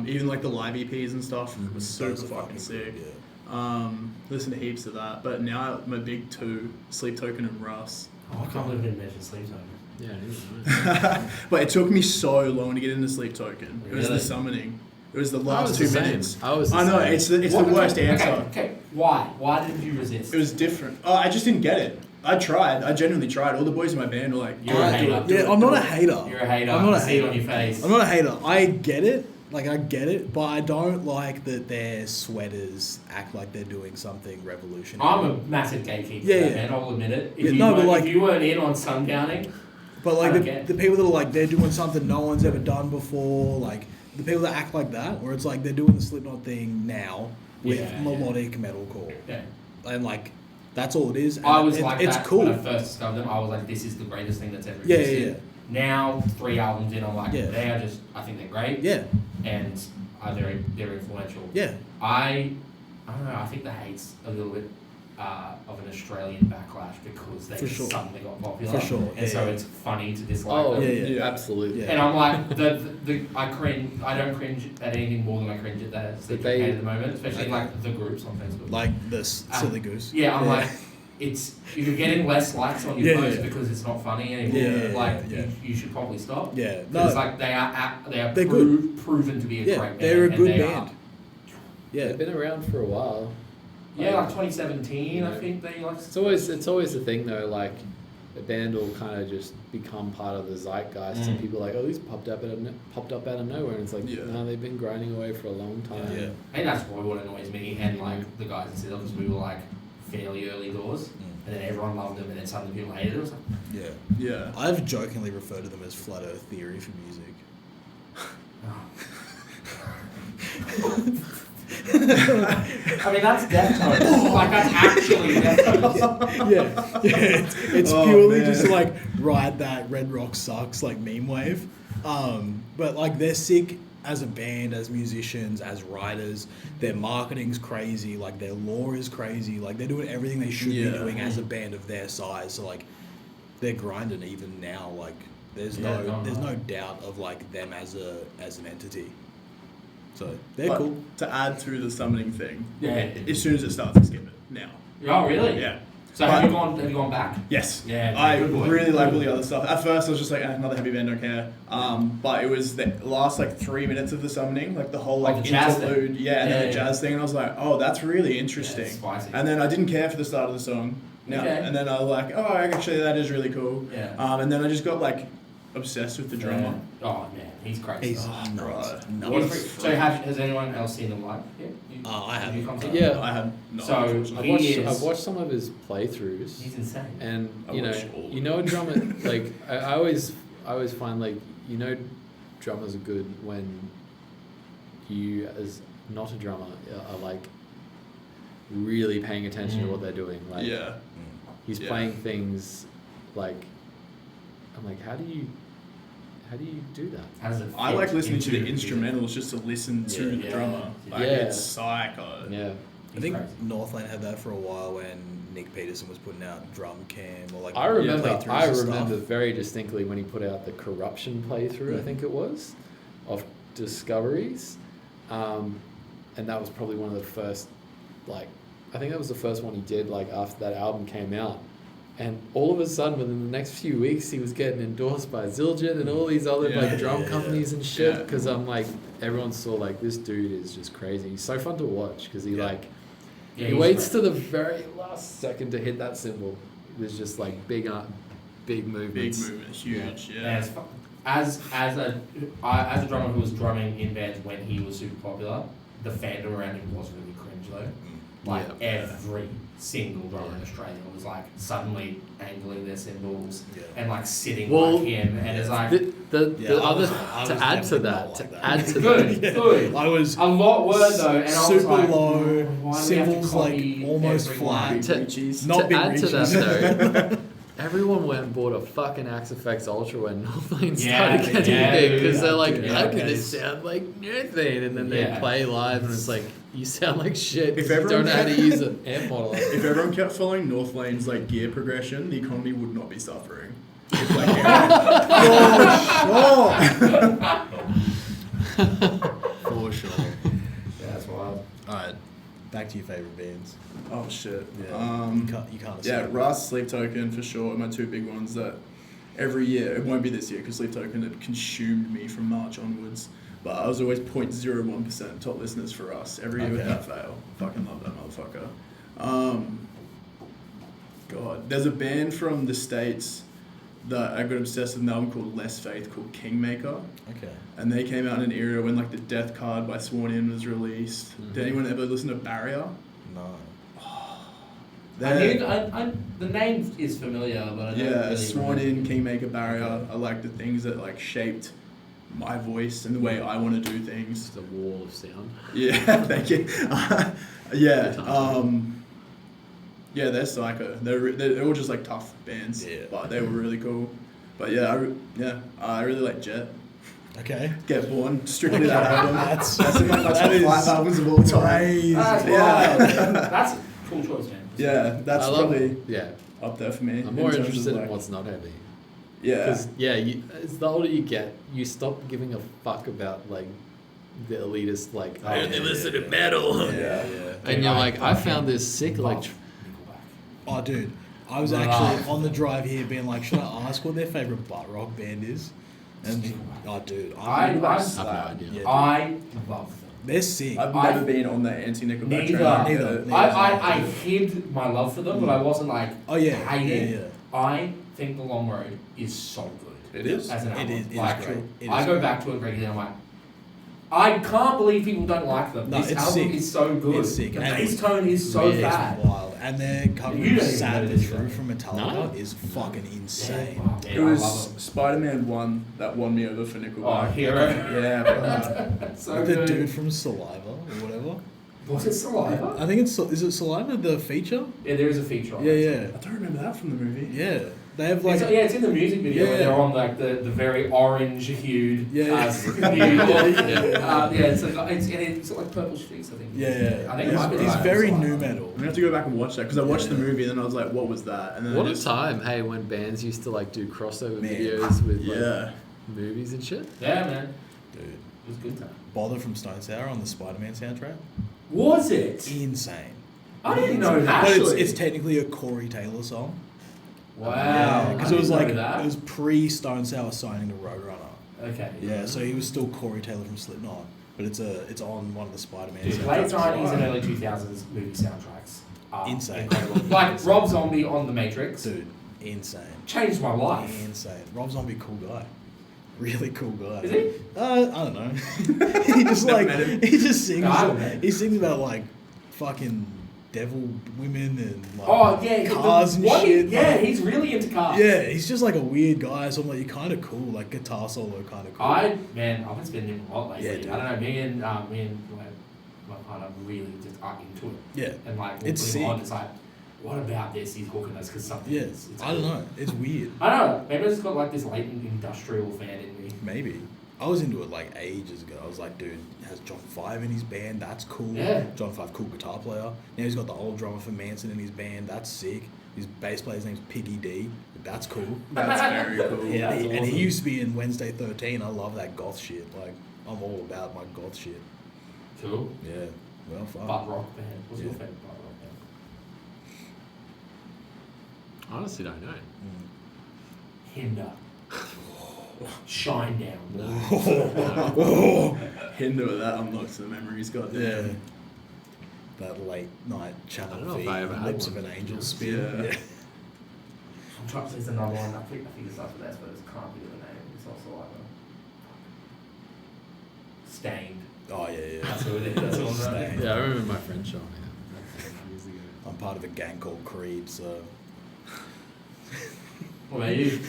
Even like the live EPs and stuff was super Those are fucking sick. good, Listen to heaps of that. But now my big two, Sleep Token and Russ. Oh, I can't believe I didn't mention Sleep Token. Yeah, it is. But it took me so long to get into Sleep Token. It was the Really? summoning. It was the I last was 2 the same. minutes. I was the I know, same. it's the What- worst okay, answer. Okay, why? Why did you resist? It was different. Oh, I just didn't get it. I tried. I genuinely tried. All the boys in my band were like, You're a "Yeah, do hater. it, do Yeah, it, I'm do not a it." hater. You're a hater. I'm not I a see it hater. on your face. I'm not a hater. I get it. Like, I get it, but I don't like that their sweaters act like they're doing something revolutionary. I'm a massive gatekeeper, Yeah, for that, yeah. man. I'll admit it. If, Yeah, you, no, but weren't, like- if you weren't in on sundowning, But I like don't the, get- the people that are like they're doing something no one's ever done before, like the people that act like that, where it's like they're doing the Slipknot thing now with Yeah, yeah. melodic metalcore, yeah. and like that's all it is. And I was it, like it's that cool. when I first discovered them. I was like, this is the greatest thing that's ever Yeah, yeah, existed. yeah. Now, 3 albums in, I'm like, Yeah. they are just, I think they're great. Yeah, And they're influential. yeah, I don't know, I think the hate's a little bit of an Australian backlash because they For just sure. suddenly got popular. For sure, And so yeah. it's funny to dislike Oh, them. Yeah, yeah. absolutely. Yeah. And I'm like, I don't cringe at anything more than I cringe at that Sleep They- Token at the moment, especially Okay. like the groups on Facebook. like this silly goose. Yeah, I'm like, you're getting less likes on your Yeah, post yeah. because it's not funny anymore. Yeah, like yeah. You should probably stop. Yeah, Because no, like they are They're good. proven to be a Yeah, great band. they're a and good they band. Are, yeah. They've been around for a while. yeah, like 2017, you I know, think they like. It's always the thing though, like a band will kind of just become part of the zeitgeist, and people are like, oh, these popped up out of nowhere, and it's like, Yeah. no, they've been grinding away for a long time. Yeah. And that's probably what annoys me and like the guys in Citadel, because we were like fairly early doors, and then everyone loved them, and then suddenly people hated it. It was like, Yeah. Yeah. I've jokingly referred to them as flat earth theory for music. I mean, that's Deftones. Like, that's actually Deftones. yeah. It's Oh, purely man. just like ride that Red Rock sucks like meme wave. But like they're sick as a band, as musicians, as writers. Their marketing's crazy, like their lore is crazy, like they're doing everything they should be Yeah. doing as a band of their size. So like they're grinding even now. Like there's Yeah, no no. doubt of like them as an entity. So they're But cool. to add to the summoning thing, Yeah. as soon as it starts, I skip it now. Oh, really? Yeah. So have you gone back? Yes. Yeah, I good boy. really like all the other stuff. At first, I was just like, another heavy band, don't care. But it was the last like 3 minutes of the summoning, like the whole like the jazz interlude, thing. and then the Yeah. jazz thing, and I was like, oh, that's really interesting. it's spicy. And then I didn't care for the start of the song. No. Okay. And then I was like, oh, actually, that is really cool. Yeah. And then I just got like obsessed with the drummer. Oh man, he's crazy. He's Oh, nuts. bro. Nuts. So has anyone else seen them live? Yeah. I Have you haven't. come to Yeah. I had no. So- unfortunately. I've watched some of his playthroughs, He's insane. and I you know, watched all of you know, a drummer like I always find like, you know, drummers are good when you, as not a drummer, are like really paying attention to what they're doing. Like Yeah. he's Yeah. playing things like, I'm like, how do you do that? How does it I fit like listening to the into music? instrumentals just to listen to the Yeah. drummer. Like, Yeah. it's psycho. Yeah. I think He's crazy. Northland had that for a while when Nick Peterson was putting out drum cam or like I remember playthroughs and stuff. very distinctly when he put out the Corruption playthrough, I think it was, of Discoveries. And that was probably one of the first, like, I think that was the first one he did, like, after that album came out. And all of a sudden, within the next few weeks, he was getting endorsed by Zildjian and all these other, Yeah, like, drum yeah, companies and shit. Yeah. Because I'm like, everyone saw, like, this dude is just crazy. He's so fun to watch because he, Yeah. like, Yeah, he he's waits crazy. to the very last second to hit that cymbal. There's just, like, big movements. Big movement, huge. Yeah, Yeah. it's fu- as a drummer who was drumming in bands when he was super popular, the fandom around him was really cringe though. Like Yeah. every single drummer in Australia was like suddenly angling their cymbals Yeah. and like sitting Well, like him, and it's like The Yeah, I other was to add to definitely that, not to like that. add to good, that, good. I was A lot were though, and I was super like, low, why do we have to cymbals like copy almost everyone? flat. To- Reaches. Not to big add to reaches. that though, everyone went and bought a fucking Axe Effects Ultra when Northlane Yeah, started getting yeah, big because yeah, they're like, dude, how yeah, can this guys. sound like Northlane? And then they Yeah. play live and it's like, you sound like shit. If If you everyone don't know how to use an amp model. If everyone kept following North Lane's like gear progression, the economy would not be suffering. If, like, for sure. Yeah, that's wild. Alright, back to your favourite bands. oh shit. Yeah. You can't Yeah, escape. Rust, Sleep Token for sure are my two big ones that every year, it won't be this year because Sleep Token had consumed me from March onwards, but I was always 0.01% top listeners for Rust every year Okay. without fail. Fucking love that motherfucker. God, there's a band from the States that I got obsessed with, an album called Less Faith called Kingmaker. Okay. And they came out in an era when like the Death Card by Sworn In was released. Mhm. Did anyone ever listen to Barrier? No. The name is familiar, but I don't Yeah, really Sworn remember. In, Kingmaker, Barrier are like the things that like shaped my voice and the way I want to do things. Just a wall of sound. Yeah, thank you. Yeah, Good times. yeah, they're psycho. They're all just like tough bands, Yeah. but they were really cool. But yeah, I really like Jet. Okay. Get Born, strictly that album. That's in like my top that is 5 albums of all time. crazy. That's Yeah. wild. That's a cool choice, man. Yeah, that's I love- probably Yeah. up there for me. I'm more in terms of, interested in like- what's not heavy. Yeah. Because, as the older you get, you stop giving a fuck about, like, the elitist, like, I only listen to metal. Yeah, yeah. And you're like, I found this sick, like, Nickelback. Oh, dude. I was Right. actually on the drive here being like, should I ask what their favourite butt rock band is? And, oh, dude. I I have Slap. no idea. Yeah, dude. I love them. They're sick. I've I- never been on the anti-Nickelback Neither. train. Neither. I hid my love for them, but I wasn't like Oh, yeah. hating. Yeah. I think The Long Road is so good. It is. As an It album. is- it is like, great. It I is go great. back to it regularly. I'm like, I can't believe people don't like them. No, this it's album sick. is so good. It's sick. The And bass tone is so It's bad. wild. And their cover You don't of even Sad know the this True guy. from Metallica No. is fucking insane. Yeah, wow, It man, I was love them. Spider-Man 1 that won me over for Oh, Nickelback. Hero. Yeah, bro. So The good. dude from Saliva or whatever. Was it Saliva? I think it's, is it Saliva, the feature? Yeah, there is a feature on Yeah, it. yeah. I don't remember that from the movie. Yeah. They have like, It's in the music video where Yeah. they're on like the very orange hued Yeah. New York. It's like purple streaks, I think. yeah, I think it He's, might be he's right. very It's new like- metal. I'm gonna have to go back and watch that because I watched the Yeah. movie and then I was like, what was that? And then What I a just, time, hey, when bands used to like do crossover Man. videos with like Yeah. movies and shit. Yeah, man. Dude. It was a good time. Bother from Stone Sour on the Spider-Man soundtrack. Was it? Insane. I didn't know that. But Actually- it's technically a Corey Taylor song. Wow. Because I it was didn't like, know that. it was pre-Stone Sour signing to Roadrunner. Okay. Yeah, so he was still Corey Taylor from Slipknot. But it's on one of the Spider-Man Dude, soundtracks. late 90s and early 2000s movie soundtracks are Insane. incredible. Like Rob Zombie on The Matrix Dude, insane. changed my life. Insane. Rob Zombie, cool guy. Really cool guy. Is he? I don't know. He just Never like met him. he just sings. No, I haven't met him. He sings about like fucking devil women and like Oh yeah, cars and shit. Yeah, like- he's really into cars. yeah, he's just like a weird guy. So I'm like, you're kind of cool. Like guitar solo, kind of cool. I've been spending him a lot lately. Yeah, dude. I don't know. Me and my partner really just are into it. Yeah, And like we'll It's put him on. sick. It's like, what about this? He's hooking us because something. yeah. Is, it's I don't cool. know. It's weird. I don't know. Maybe I just got like this latent industrial fan in me. Maybe. I was into it like ages ago. I was like, dude, has John Five in his band? That's cool. Yeah. John Five, cool guitar player. Now he's got the old drummer for Manson in his band. That's sick. His bass player's name's Piggy D. That's cool. That's very cool. Yeah, that's and he awesome. used to be in Wednesday 13. I love that goth shit. Like, I'm all about my goth shit. Cool. Yeah. Well, fuck. Butt rock band. What's your Yeah. favorite butt rock band? Honestly, don't know. Hinder. Shine down. Oh, Hinder with that unlocks the memories, yeah. goddamn. That late night I Channel don't know V, if I ever had Lips one, of an to be Angel honest. spin. Yeah. Yeah. I'm trying to say another one. I think it starts with S, but it can't be the name. It's also like a Stained. Oh, yeah. That's who it is. That's what I'm Stained. saying. Yeah, I remember my friend showing me that years ago. I'm part of a gang called Creed, so. What about you?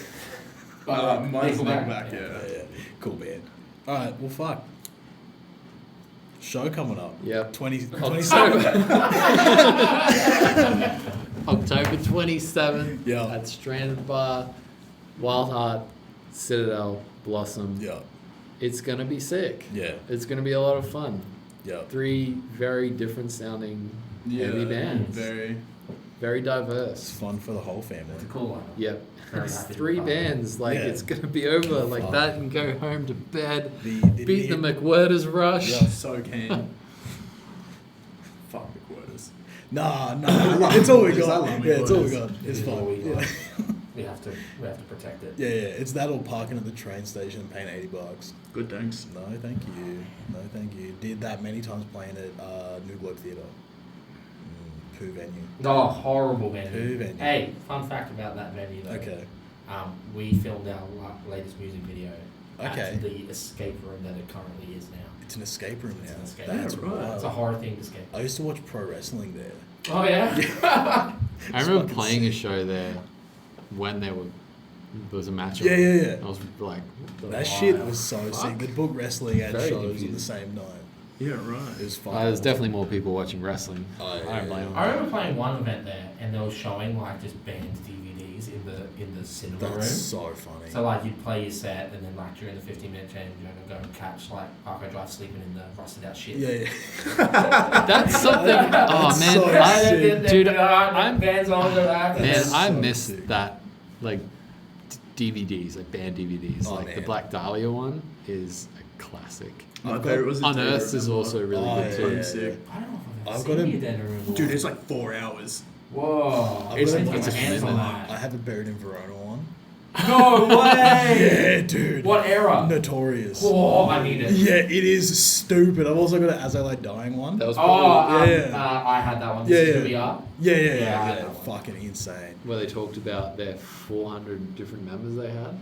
Mine's Nickelback? Nickelback, Yeah, yeah. yeah. Cool band. Alright, well, fuck. Show coming up. Yep. 27. October 27th Yeah. at Stranded Bar, Wildheart, Citadel, Blossom. Yeah. It's going to be sick. Yeah. It's going to be a lot of fun. Yeah. 3 very different sounding heavy bands. Very. Very It's diverse. fun for the whole family. It's a cool one. Yep. Very It's happy 3 with bands. Like, Yeah. it's going to be over like Fuck. that and go home to bed. Did Beat the you- McWhirters Rush. Yeah. So keen. Fuck McWhirters. Nah, I love it's all we McWhirters. I got. love Yeah, it's all we McWhirters. got. It's It is all fun. we Yeah. got. We have to protect it. Yeah, it's that or parking at the train station and paying $80. Good, thanks. No, thank you. No, thank you. Did that many times playing at New Globe Theatre. Poo venue. Oh, horrible venue. Poo venue. Hey, fun fact about that venue though. Okay. We filmed our latest music video Okay. at the escape room that it currently is now. It's an escape room It's now. an escape That's room. right. It's a horror themed escape. I used to watch pro wrestling there. Oh yeah. I remember fucking playing a sick. show there when there was a match. Yeah, on. yeah, yeah. I was like, what the That fuck? shit was so Fuck. sick. They booked wrestling and Very shows on confusing. the same night. Yeah, right. It was fun. There's definitely more people watching wrestling. Oh, yeah, I don't blame yeah. them. I remember playing one event there, and they were showing like just banned DVDs in the cinema That's room. so funny. So like you'd play your set, and then like during the 15-minute change, you're gonna go and catch like Parko Drive sleeping in the rusted out shit. yeah, yeah. That's something. Oh That's man, so I, sick. dude, I'm bands on the back. man, That's I so miss sick. that. Like DVDs, like band DVDs. Oh, like the man. Black Dahlia one is a classic. My I've favorite was the Unearthed Day is Remember. also really Oh, good yeah, too. yeah, sick. I don't know if I've I've ever got seen a- you then. Dude, it's like 4 hours. Whoa. I've It's got I a- take it's my a hands on commitment. I that. have it buried in Verona one. No way! Yeah, dude. What era? Notorious. Oh, I need it. Yeah, it is stupid. I've also got an As I Lay Dying one. That was Oh, probably I had that one. Yeah, This is yeah. who we are. Yeah, Yeah, I had that one. Fucking insane. where they talked about their 400 different members they had.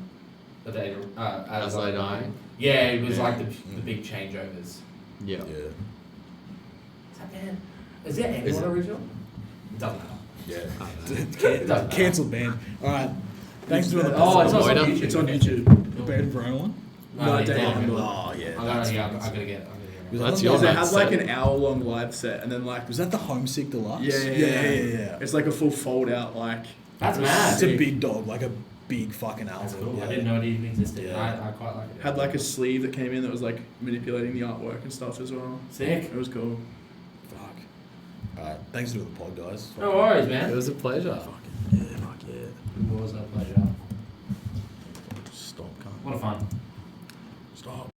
But they, As They Dying. Yeah, it was Yeah. like the big changeovers. Yeah. Yeah. Is that band? Is there Is anyone it? original? Doesn't matter. Yeah. Doesn't matter. Cancelled band. Alright. Thanks for the Oh, it's on also on YouTube. YouTube. It's on Okay. YouTube. Buried in Verona one? No, it's Day on. Number. Oh, yeah. I gotta, that's yeah, I fantastic. gotta get. Was That's that your the- Because it night has like set. an hour-long live set, and then like Was that the Homesick Deluxe? yeah. It's like a full fold-out like. That's it was mad. It's a sick. big dog, like a big fucking That's album. cool. Yeah. I didn't know it even existed. Yeah. I quite like it. Had like a sleeve that came in that was like manipulating the artwork and stuff as well. Sick. It was cool. Fuck. Alright, thanks for doing the pod, guys. No worries, It man. was a pleasure. Fucking, yeah, fuck yeah. It was a pleasure. Stop, cunt. What a fun. Stop.